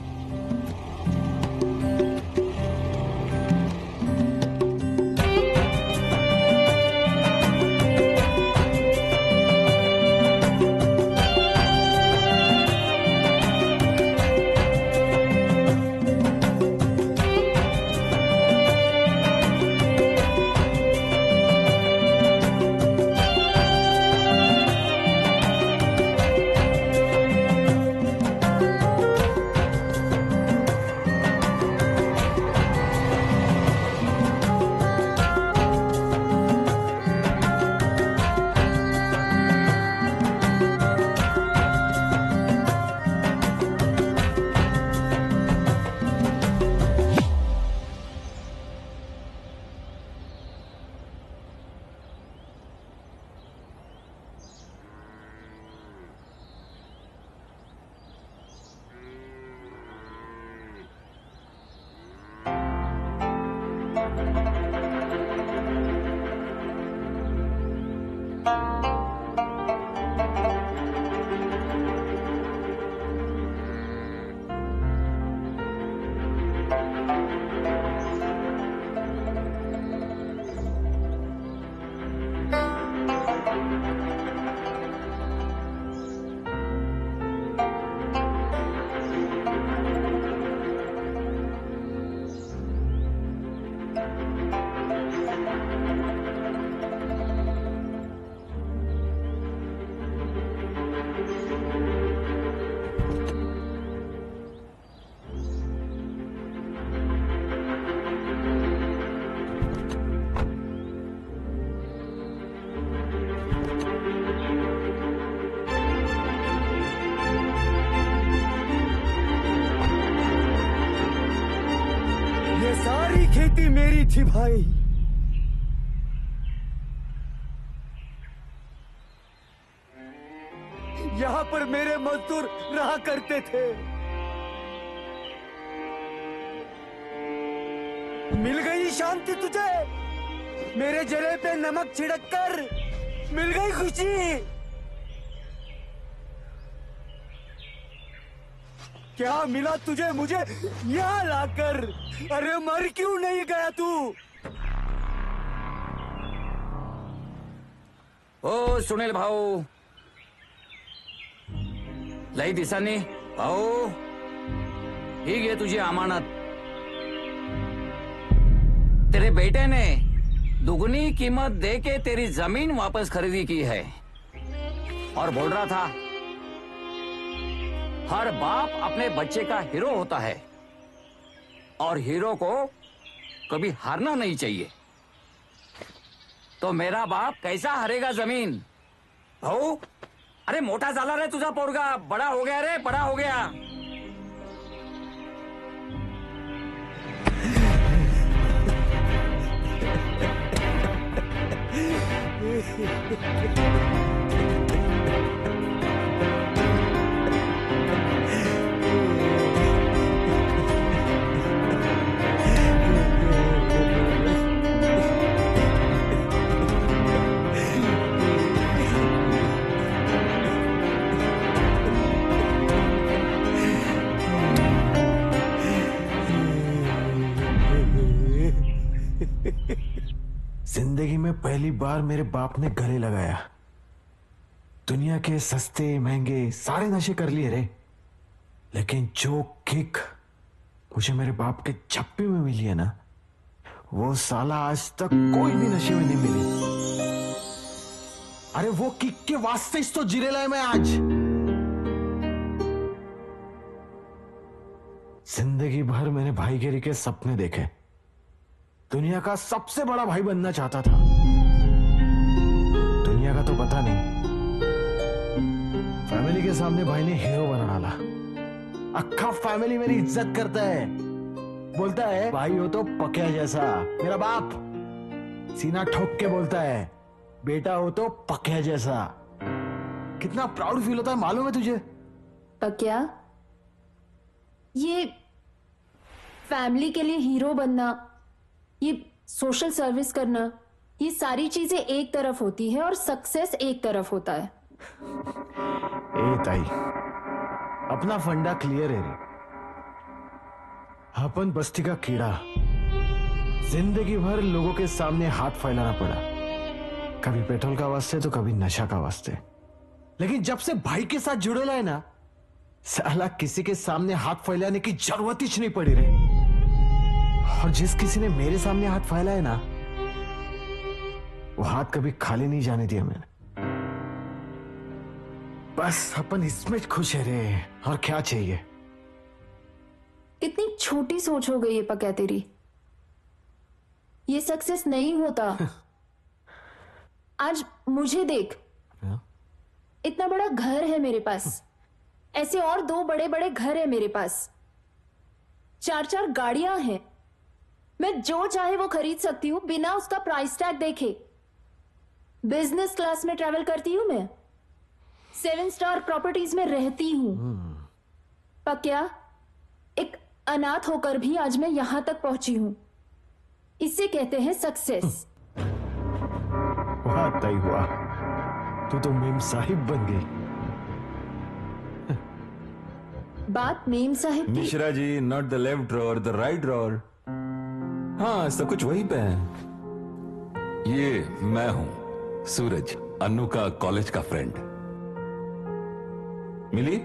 खेती मेरी थी भाई। यहाँ पर मेरे मजदूर रहा करते थे। मिल गई शांति तुझे, मेरे जले पे नमक छिड़क कर मिल गई खुशी। क्या मिला तुझे मुझे यहाँ लाकर? अरे मर क्यों नहीं गया तू? ओ सुनील भाऊ, लई दिसांनी भाऊ, ही घे तुझी अमानत। तेरे बेटे ने दुगनी कीमत देके तेरी जमीन वापस खरीदी की है और बोल रहा था हर बाप अपने बच्चे का हीरो होता है और हीरो को कभी हारना नहीं चाहिए। तो मेरा बाप कैसा हारेगा जमीन? भाऊ, अरे मोठा झाला रे तुझा पोरगा, बड़ा हो गया रे, बड़ा हो गया। जिंदगी में पहली बार मेरे बाप ने गले लगाया। दुनिया के सस्ते महंगे सारे नशे कर लिए रे, लेकिन जो किक मुझे मेरे बाप के झप्पी में मिली है ना, वो साला आज तक कोई भी नशे में नहीं मिली। अरे वो किक के वास्ते तो जिरेला है मैं आज। जिंदगी भर मैंने भाईगिरी के सपने देखे, दुनिया का सबसे बड़ा भाई बनना चाहता था। दुनिया का तो पता नहीं, फैमिली के सामने भाई ने हीरो बना डाला। अक्खा फैमिली मेरी इज्जत करता है, बोलता है भाई हो तो पकिया जैसा। मेरा बाप सीना ठोक के बोलता है बेटा हो तो पकिया जैसा। कितना प्राउड फील होता है मालूम है तुझे? पकिया, ये फैमिली के लिए हीरो बनना, ये सोशल सर्विस करना, ये सारी चीजें एक तरफ होती है और सक्सेस एक तरफ होता है। ए ताई, अपना फंडा क्लियर है रे। अपन बस्ती का कीड़ा, जिंदगी भर लोगों के सामने हाथ फैलाना पड़ा, कभी पेट्रोल का वास्ते तो कभी नशा का वास्ते। लेकिन जब से भाई के साथ जुड़ेला है ना, साला किसी के सामने हाथ फैलाने की जरूरत ही नहीं पड़ी रे। और जिस किसी ने मेरे सामने हाथ फैलाया ना, वो हाथ कभी खाली नहीं जाने दिया मैंने। बस अपन इसमें खुश है रे, और क्या चाहिए। कितनी छोटी सोच हो गई है पक्या तेरी। ये सक्सेस नहीं होता। आज मुझे देख, इतना बड़ा घर है मेरे पास, ऐसे और 2 बड़े बड़े घर है मेरे पास, 4-4 गाड़ियां हैं, मैं जो चाहे वो खरीद सकती हूं बिना उसका प्राइस टैग देखे। बिजनेस क्लास में ट्रैवल करती हूं मैं, 7 स्टार प्रॉपर्टीज में रहती हूं। पक्या, एक अनाथ होकर भी आज मैं यहां तक पहुंची हूं, इसे कहते हैं सक्सेस। वाह ताई वाह, तू तो मेम साहिब बन गई। बात मेम साहिब की। Mishra ji, not the left drawer, the right drawer. हाँ, सब कुछ वहीं पे है। ये मैं हूं सूरज, अन्नू का कॉलेज का फ्रेंड। मिली?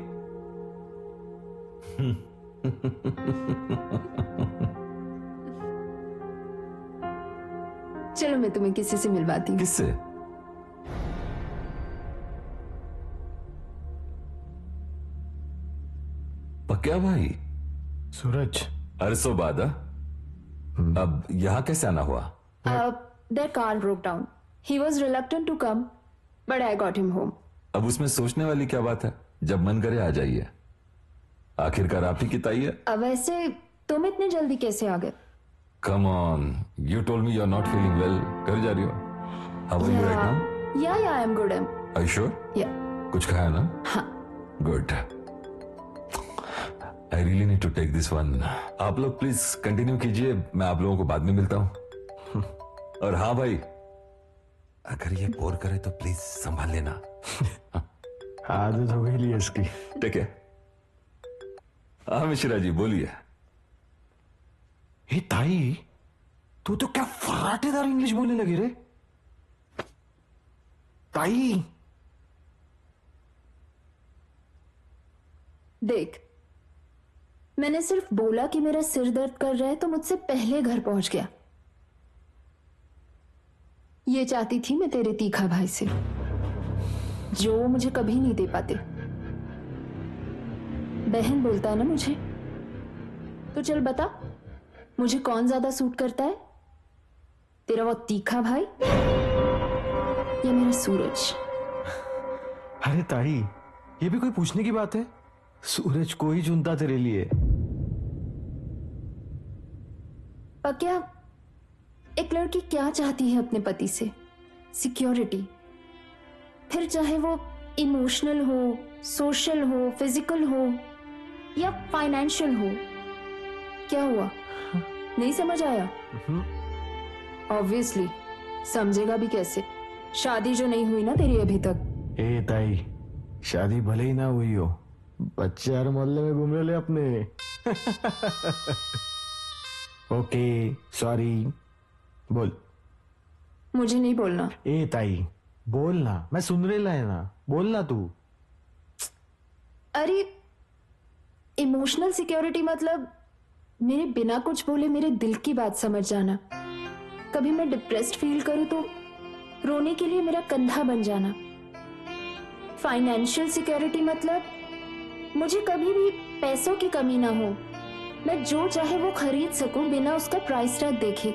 चलो मैं तुम्हें किसी से मिलवाती हूँ। किससे? पक्या भाई? सूरज। अरसों बाद। अब यहां कैसे आना हुआ? Their car broke down. He was reluctant to come, but I got him home. अब उसमें सोचने वाली क्या बात है, जब मन करे आ जाइए। आखिरकार आप ही की ताई है। अब वैसे तुम इतनी जल्दी कैसे आ गए? Come on, you told me you're not feeling well. घर जा रही हो? How are you right now? Yeah, I'm good. Are you sure? Yeah. कुछ खाया ना? हाँ. Good. I really need to take this one. आप लोग प्लीज कंटिन्यू कीजिए, मैं आप लोगों को बाद में मिलता हूँ। और हाँ भाई, अगर ये बोर करे तो प्लीज संभाल लेना। आदत हो गई इसकी। ठीक है। हाँ मिश्रा जी बोलिए। हे ताई, तू तो क्या फर्राटेदार इंग्लिश बोलने लगी रे। ताई देख, मैंने सिर्फ बोला कि मेरा सिर दर्द कर रहा है तो मुझसे पहले घर पहुंच गया। ये चाहती थी मैं तेरे तीखा भाई से, जो वो मुझे कभी नहीं दे पाते। बहन बोलता है ना मुझे, तो चल बता मुझे कौन ज्यादा सूट करता है, तेरा वो तीखा भाई या मेरा सूरज? अरे ताई, ये भी कोई पूछने की बात है? सूरज को ही चुनता तेरे लिए। पक्या, एक लड़की क्या चाहती है अपने पति से? सिक्योरिटी। फिर चाहे वो इमोशनल हो, सोशल हो, फिजिकल हो या फाइनेंशियल हो। क्या हुआ, नहीं समझ आया? ऑब्वियसली समझेगा भी कैसे, शादी जो नहीं हुई ना तेरी अभी तक। ए ताई, शादी भले ही ना हुई हो, बच्चे हर मोहल्ले में घूम रहे अपने। ओके सॉरी, बोल। मुझे नहीं बोलना। ए ताई बोलना, मैं सुन रही है ना, बोलना तू। अरे इमोशनल सिक्योरिटी मतलब मेरे बिना कुछ बोले मेरे दिल की बात समझ जाना। कभी मैं डिप्रेस्ड फील करूं तो रोने के लिए मेरा कंधा बन जाना। फाइनेंशियल सिक्योरिटी मतलब मुझे कभी भी पैसों की कमी ना हो, मैं जो चाहे वो खरीद सकूं बिना उसका प्राइस टैग देखे।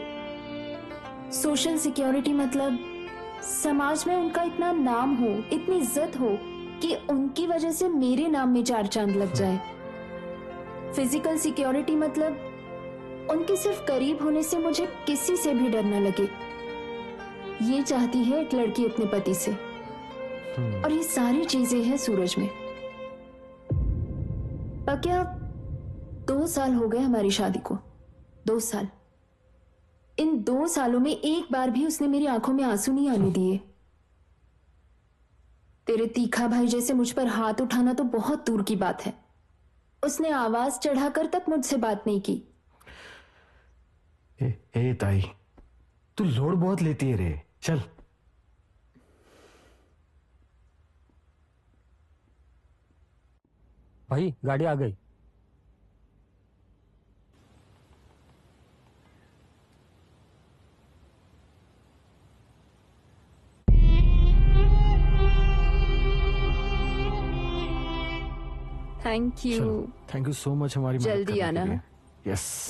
सोशल सिक्योरिटी मतलब समाज में उनका इतना नाम हो, इतनी इज्जत हो कि उनकी वजह से मेरे नाम में 4 चांद लग जाए। फिजिकल सिक्योरिटी मतलब उनके सिर्फ करीब होने से मुझे किसी से भी डर न लगे। ये चाहती है एक लड़की अपने पति से, और ये सारी चीजें हैं सूरज में। क्या 2 साल हो गए हमारी शादी को, 2 साल। इन 2 सालों में एक बार भी उसने मेरी आंखों में आंसू नहीं आने दिए। तेरे तीखा भाई जैसे मुझ पर हाथ उठाना तो बहुत दूर की बात है, उसने आवाज चढ़ाकर तक मुझसे बात नहीं की। ए ताई, तू लोड बहुत लेती है रे, चल। भाई गाड़ी आ गई। Thank you. Thank you so much हमारी मदद जल्दी करने आना। के लिए। यस।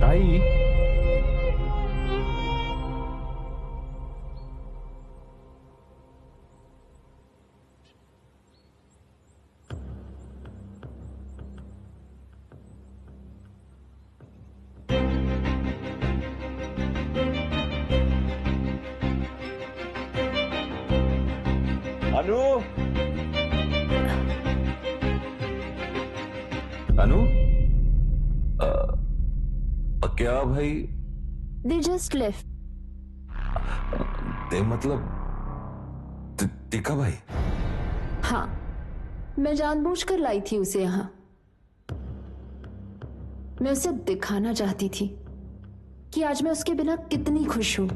ताई, अनु, अनु, क्या भाई? They just left. ते मतलब टीका भाई? हाँ, मैं जानबूझकर लाई थी उसे यहां। मैं उसे दिखाना चाहती थी कि आज मैं उसके बिना कितनी खुश हूं।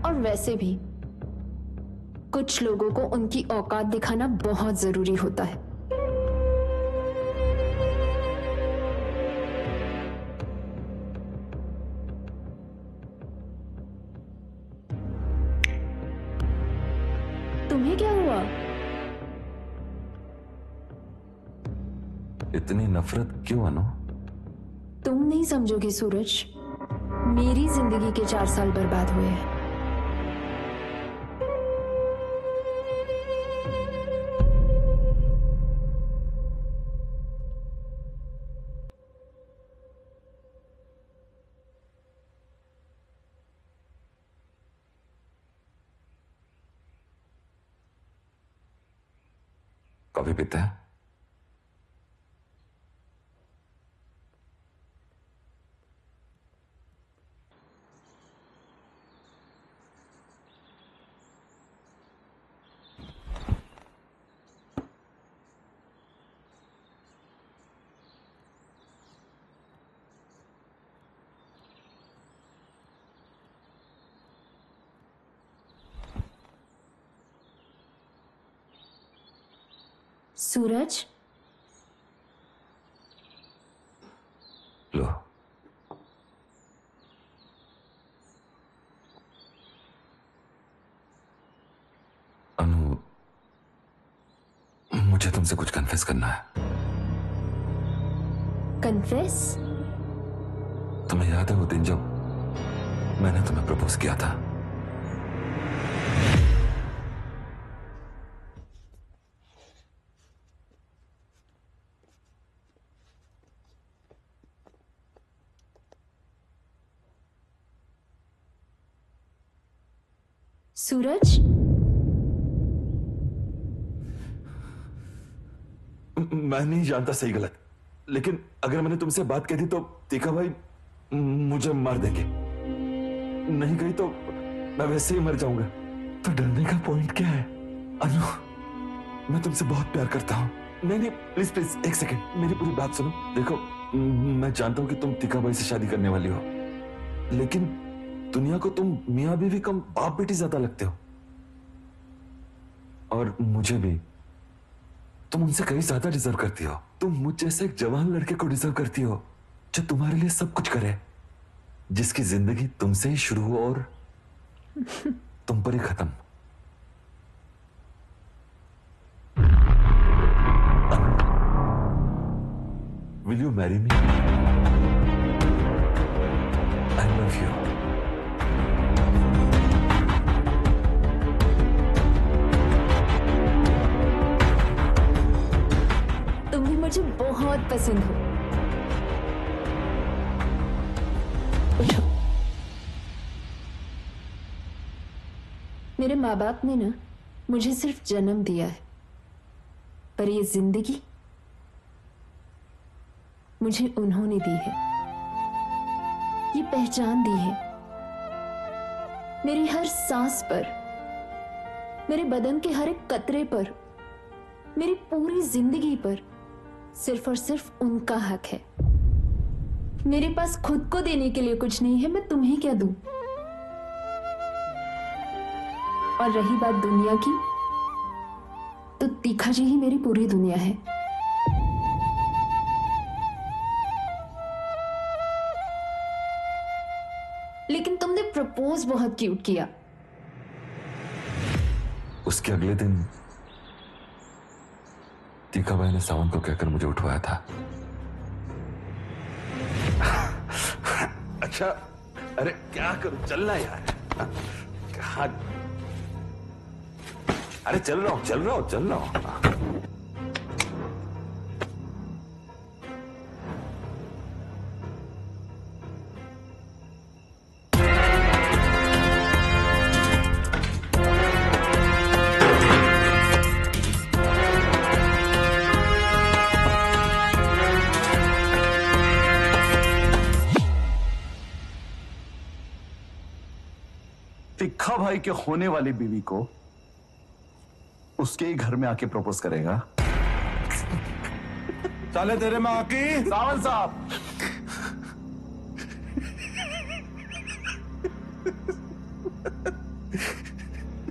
और वैसे भी कुछ लोगों को उनकी औकात दिखाना बहुत जरूरी होता है। तुम्हें क्या हुआ? इतनी नफरत क्यों अनु? तुम नहीं समझोगे सूरज, मेरी जिंदगी के 4 साल बर्बाद हुए हैं। कॉफी पीते हैं? सूरज, लो। अनु, मुझे तुमसे कुछ कन्फेस करना है। कन्फेस? तुम्हें याद है वो दिन जब मैंने तुम्हें प्रपोज किया था? सूरज, मैं नहीं जानता सही गलत, लेकिन अगर मैंने तुमसे बात कही थी तो तीखा भाई मुझे मार देंगे। नहीं कही तो मैं वैसे ही मर जाऊंगा। तो डरने का पॉइंट क्या है? अनु, मैं तुमसे बहुत प्यार करता हूं। नहीं प्लीज प्लीज एक सेकंड, मेरी पूरी बात सुनो। देखो मैं जानता हूं कि तुम तिका भाई से शादी करने वाली हो, लेकिन दुनिया को तुम मियां बीवी कम बाप बेटी ज्यादा लगते हो, और मुझे भी तुम उनसे कहीं ज्यादा डिजर्व करती हो। तुम मुझ जैसे एक जवान लड़के को डिजर्व करती हो जो तुम्हारे लिए सब कुछ करे, जिसकी जिंदगी तुमसे ही शुरू हो और तुम पर ही खत्म। Will you marry me? I love you. तुम भी मुझे बहुत पसंद हो। उठो। मेरे माँ बाप ने ना मुझे सिर्फ जन्म दिया है, पर ये जिंदगी मुझे उन्होंने दी है। ये पहचान दी है मेरी हर सांस पर, मेरे बदन के हर एक कतरे पर, मेरी पूरी जिंदगी पर सिर्फ और सिर्फ उनका हक है। मेरे पास खुद को देने के लिए कुछ नहीं है, मैं तुम्हें क्या दूं? और रही बात दुनिया की, तो तीखा जी ही मेरी पूरी दुनिया है। लेकिन तुमने प्रपोज बहुत क्यूट किया। उसके अगले दिन तीखा भाई ने सावन को कहकर मुझे उठवाया था। अच्छा, अरे क्या करूं, चलना यार। कहा, अरे चल रहा हूं। तिखा भाई के होने वाली बीवी को उसके ही घर में आके प्रपोज करेगा। साले तेरे माँ की सावन साहब,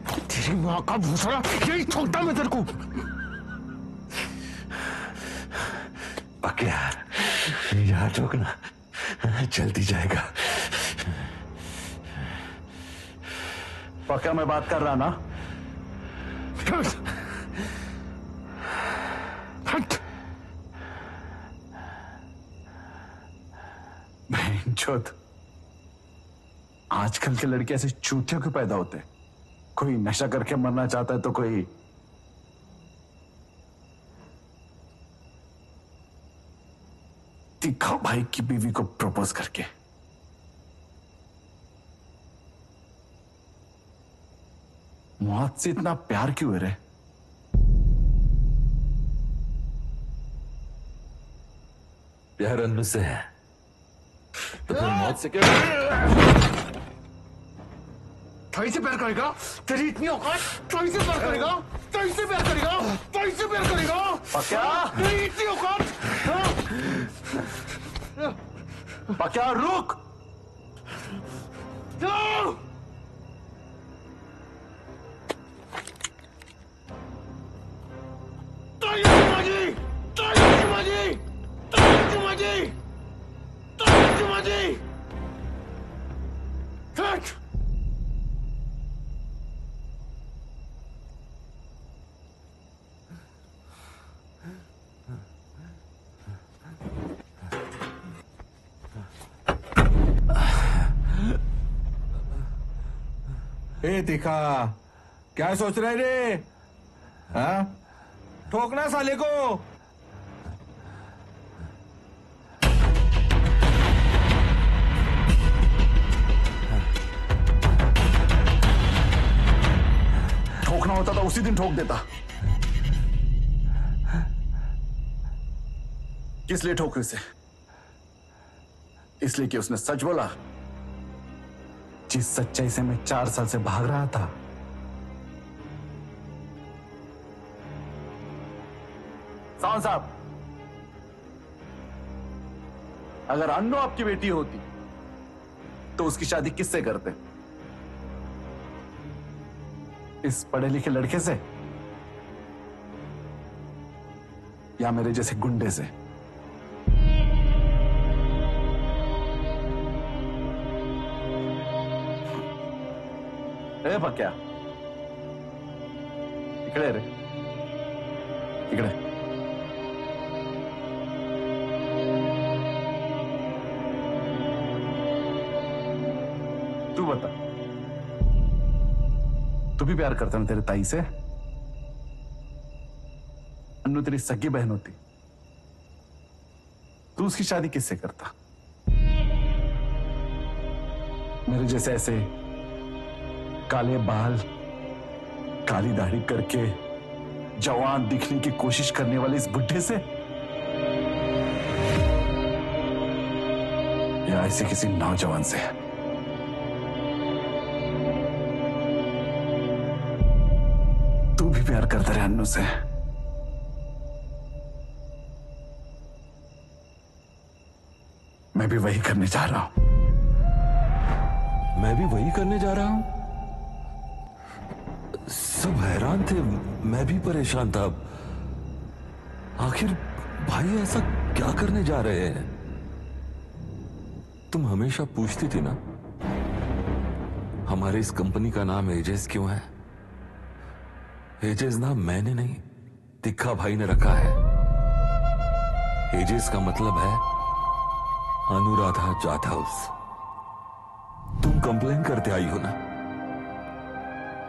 तेरी माँ का भूसड़ा यही ठोकता मैं तेरे को। पक्के यहाँ ठोकना जल्दी जाएगा। पक्का मैं बात कर रहा ना? बहनचोद, आजकल के लड़के ऐसे चूतियों क्यों पैदा होते हैं? कोई नशा करके मरना चाहता है तो कोई तिखा भाई की बीवी को प्रपोज करके। मौत से इतना प्यार क्यों है रे? प्यार अन्नू से है तो फिर मौत से क्या? थाई से प्यार करेगा? तेरी इतनी औकात? थाई से प्यार करेगा? थाई से प्यार करेगा? थाई से प्यार करेगा? पक्का? तेरी इतनी औकात? पक्का रुक। ए तीखा, क्या सोच रहे रे? हाँ? ठोकना साले को। ठोकना होता तो उसी दिन ठोक देता। किस लिए ठोक उसे? इसलिए कि उसने सच बोला, जिस सच्चाई से मैं 4 साल से भाग रहा था। सावन साहब, अगर अन्नू आपकी बेटी होती तो उसकी शादी किससे करते? इस पढ़े लिखे लड़के से या मेरे जैसे गुंडे से? ए पक्या, इकडे रे, इकडे। तू बता, तू भी प्यार करता ना तेरे ताई से? अन्नू तेरी सगी बहन होती, तू उसकी शादी किससे करता? मेरे जैसे ऐसे काले बाल, काली दाढ़ी करके जवान दिखने की कोशिश करने वाले इस बुढ़े से, या ऐसे किसी नौजवान से? तू भी प्यार करता रहे अन्नू से? मैं भी वही करने जा रहा हूं। मैं भी वही करने जा रहा हूं। सब हैरान थे, मैं भी परेशान था। आखिर भाई ऐसा क्या करने जा रहे हैं? तुम हमेशा पूछती थी ना, हमारे इस कंपनी का नाम एजेस क्यों है? एजेस नाम मैंने नहीं, तिखा भाई ने रखा है। एजेस का मतलब है अनुराधा जाधव। तुम कंप्लेन करते आई हो ना,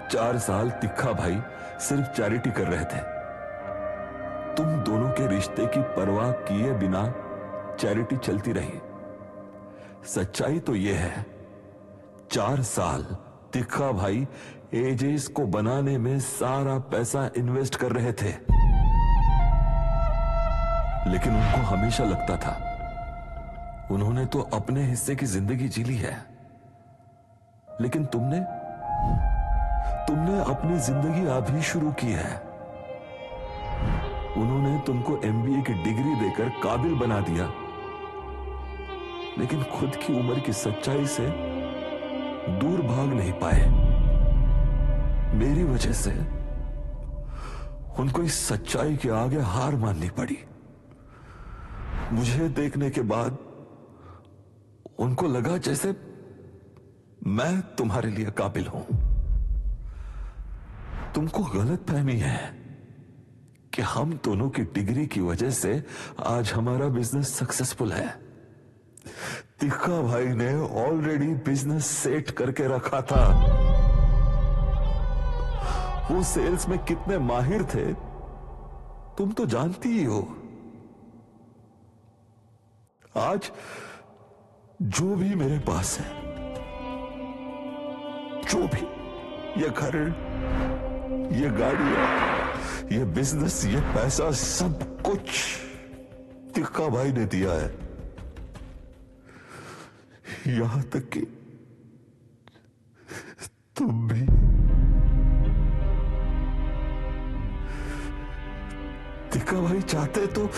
4 साल तिखा भाई सिर्फ चैरिटी कर रहे थे। तुम दोनों के रिश्ते की परवाह किए बिना चैरिटी चलती रही। सच्चाई तो यह है, 4 साल तिखा भाई एजेस को बनाने में सारा पैसा इन्वेस्ट कर रहे थे, लेकिन उनको हमेशा लगता था उन्होंने तो अपने हिस्से की जिंदगी जी ली है। लेकिन तुमने अपनी जिंदगी अभी शुरू की है। उन्होंने तुमको एमबीए की डिग्री देकर काबिल बना दिया, लेकिन खुद की उम्र की सच्चाई से दूर भाग नहीं पाए। मेरी वजह से उनको इस सच्चाई के आगे हार माननी पड़ी। मुझे देखने के बाद उनको लगा जैसे मैं तुम्हारे लिए काबिल हूं। तुमको गलतफहमी है कि हम दोनों की डिग्री की वजह से आज हमारा बिजनेस सक्सेसफुल है। तिखा भाई ने ऑलरेडी बिजनेस सेट करके रखा था। वो सेल्स में कितने माहिर थे तुम तो जानती ही हो। आज जो भी मेरे पास है, जो भी, ये घर, ये गाड़ियां, ये बिजनेस, ये पैसा, सब कुछ तिक्का भाई ने दिया है। यहां तक कि तुम भी। तिक्का भाई चाहते तो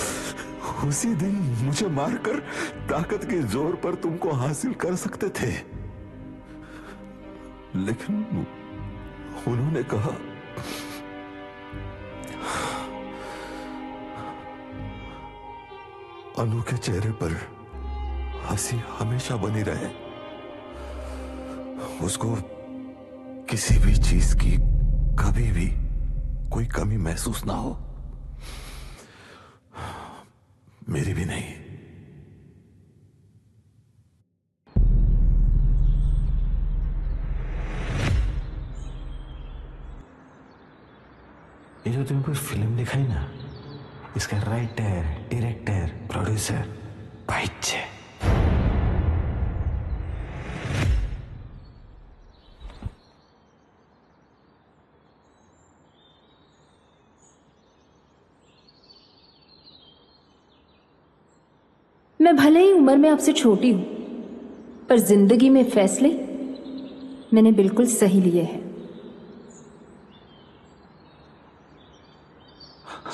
उसी दिन मुझे मारकर ताकत के जोर पर तुमको हासिल कर सकते थे, लेकिन उन्होंने कहा अनु के चेहरे पर हंसी हमेशा बनी रहे, उसको किसी भी चीज की कभी भी कोई कमी महसूस ना हो। मेरी भी नहीं। ये जो तुम्हें कोई फिल्म दिखाई ना, इसका राइटर, डायरेक्टर, प्रोड्यूसर भाईचे। मैं भले ही उम्र में आपसे छोटी हूं, पर जिंदगी में फैसले मैंने बिल्कुल सही लिए हैं।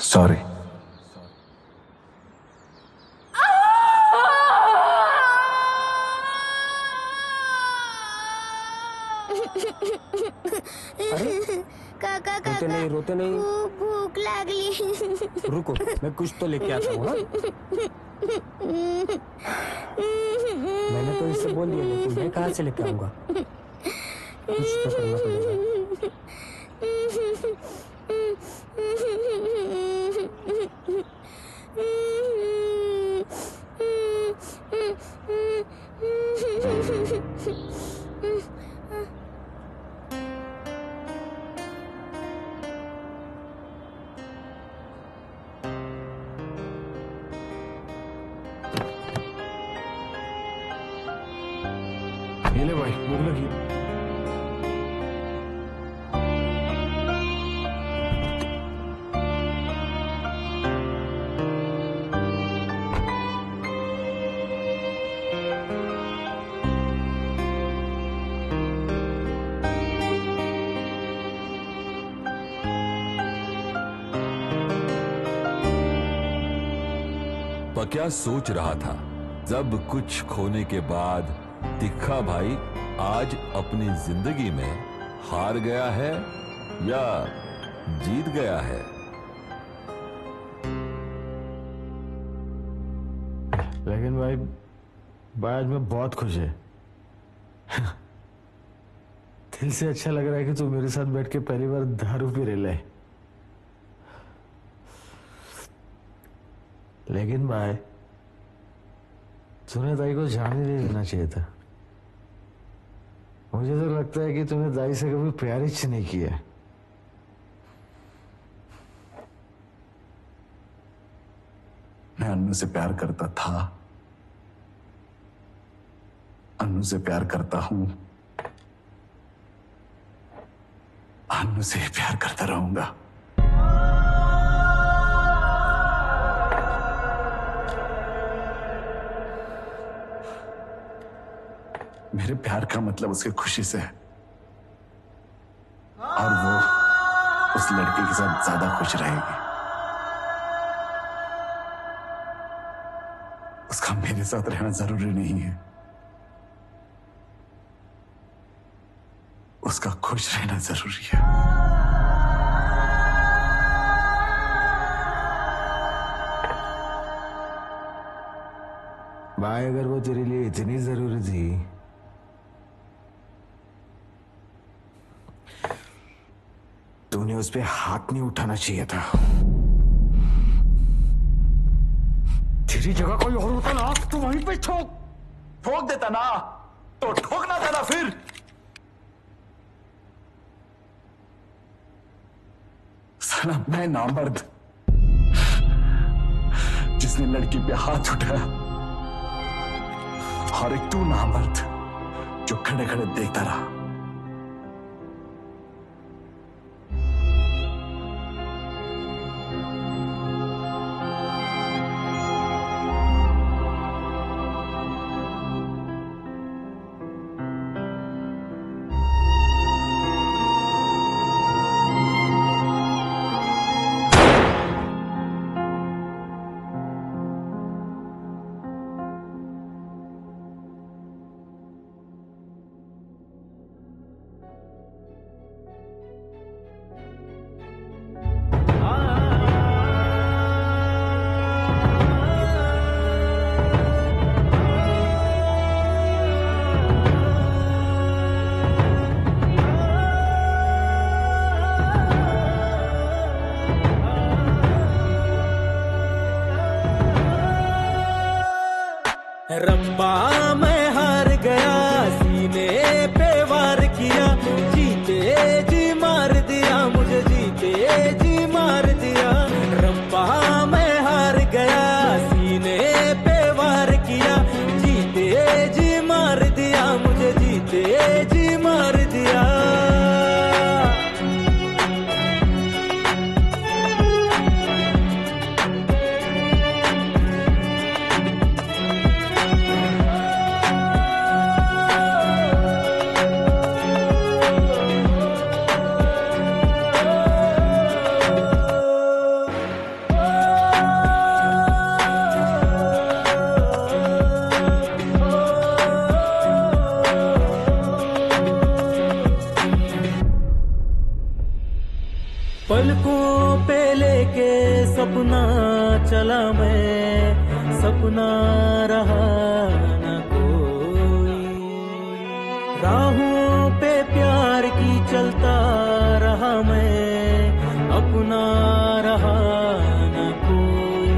सॉरी, तो नहीं? भूख लगली। रुको, मैं कुछ तो लेके आता हूँ। मैंने तो इससे बोल दिया, लेकिन मैं कहाँ से लेके आऊंगा? कुछ तो करना पड़ेगा। ये ले भाई, भूख लगी। पक्या सोच रहा था, जब कुछ खोने के बाद तिखा भाई आज अपनी जिंदगी में हार गया है या जीत गया है। लेकिन भाई आज मैं बहुत खुश है। दिल से अच्छा लग रहा है कि तू मेरे साथ बैठ के पहली बार दारू पी रहे है। लेकिन भाई तूने दाई को जाने नहीं देना चाहिए था। मुझे तो लगता है कि तूने दाई से कभी प्यार ही नहीं किया। मैं अन्नू से प्यार करता था, अन्नू से प्यार करता हूं, अन्नू से ही प्यार करता रहूंगा। मेरे प्यार का मतलब उसकी खुशी से है, और वो उस लड़के के साथ ज्यादा खुश रहेगी। उसका मेरे साथ रहना जरूरी नहीं है, उसका खुश रहना जरूरी है। भाई अगर वो तेरे लिए इतनी जरूरी थी तूने उस पे हाथ नहीं उठाना चाहिए था। तेरी जगह कोई और होता ना तो वहीं पे ठोक देता ना, तो ठोकना था ना फिर। साला मैं नामर्द जिसने लड़की पे हाथ उठाया, और एक तू नामर्द जो खड़े खड़े देखता रहा। रब्बा मैं हार गया, सीने पे वार किया, जीते जी मार दिया, मुझे जीते जी मार दिया। रब्बा मैं हार गया, सीने पे वार किया, जीते जी मार दिया, मुझे जीते जी मार दिया। लेके सपना चला मैं, सपना रहा न कोई। राहों पे प्यार की चलता रहा मैं, अपना रहा न कोई।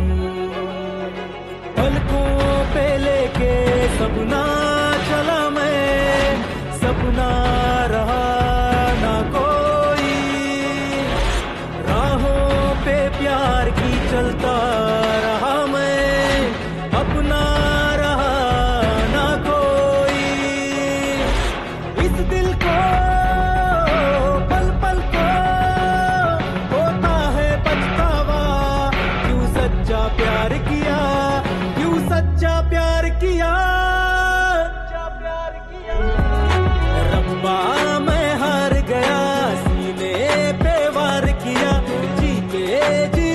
पलकों पे लेके सपना चला मैं, सपना रहा न कोई। राहों पे प्यार की चलता रहा मैं, अपना रहा न कोई। इस दिल को पल पल को होता है पछतावा, क्यों सच्चा प्यार किया, क्यों सच्चा प्यार किया। रब्बा मैं हार गया, सीने पे वार किया, जीते जी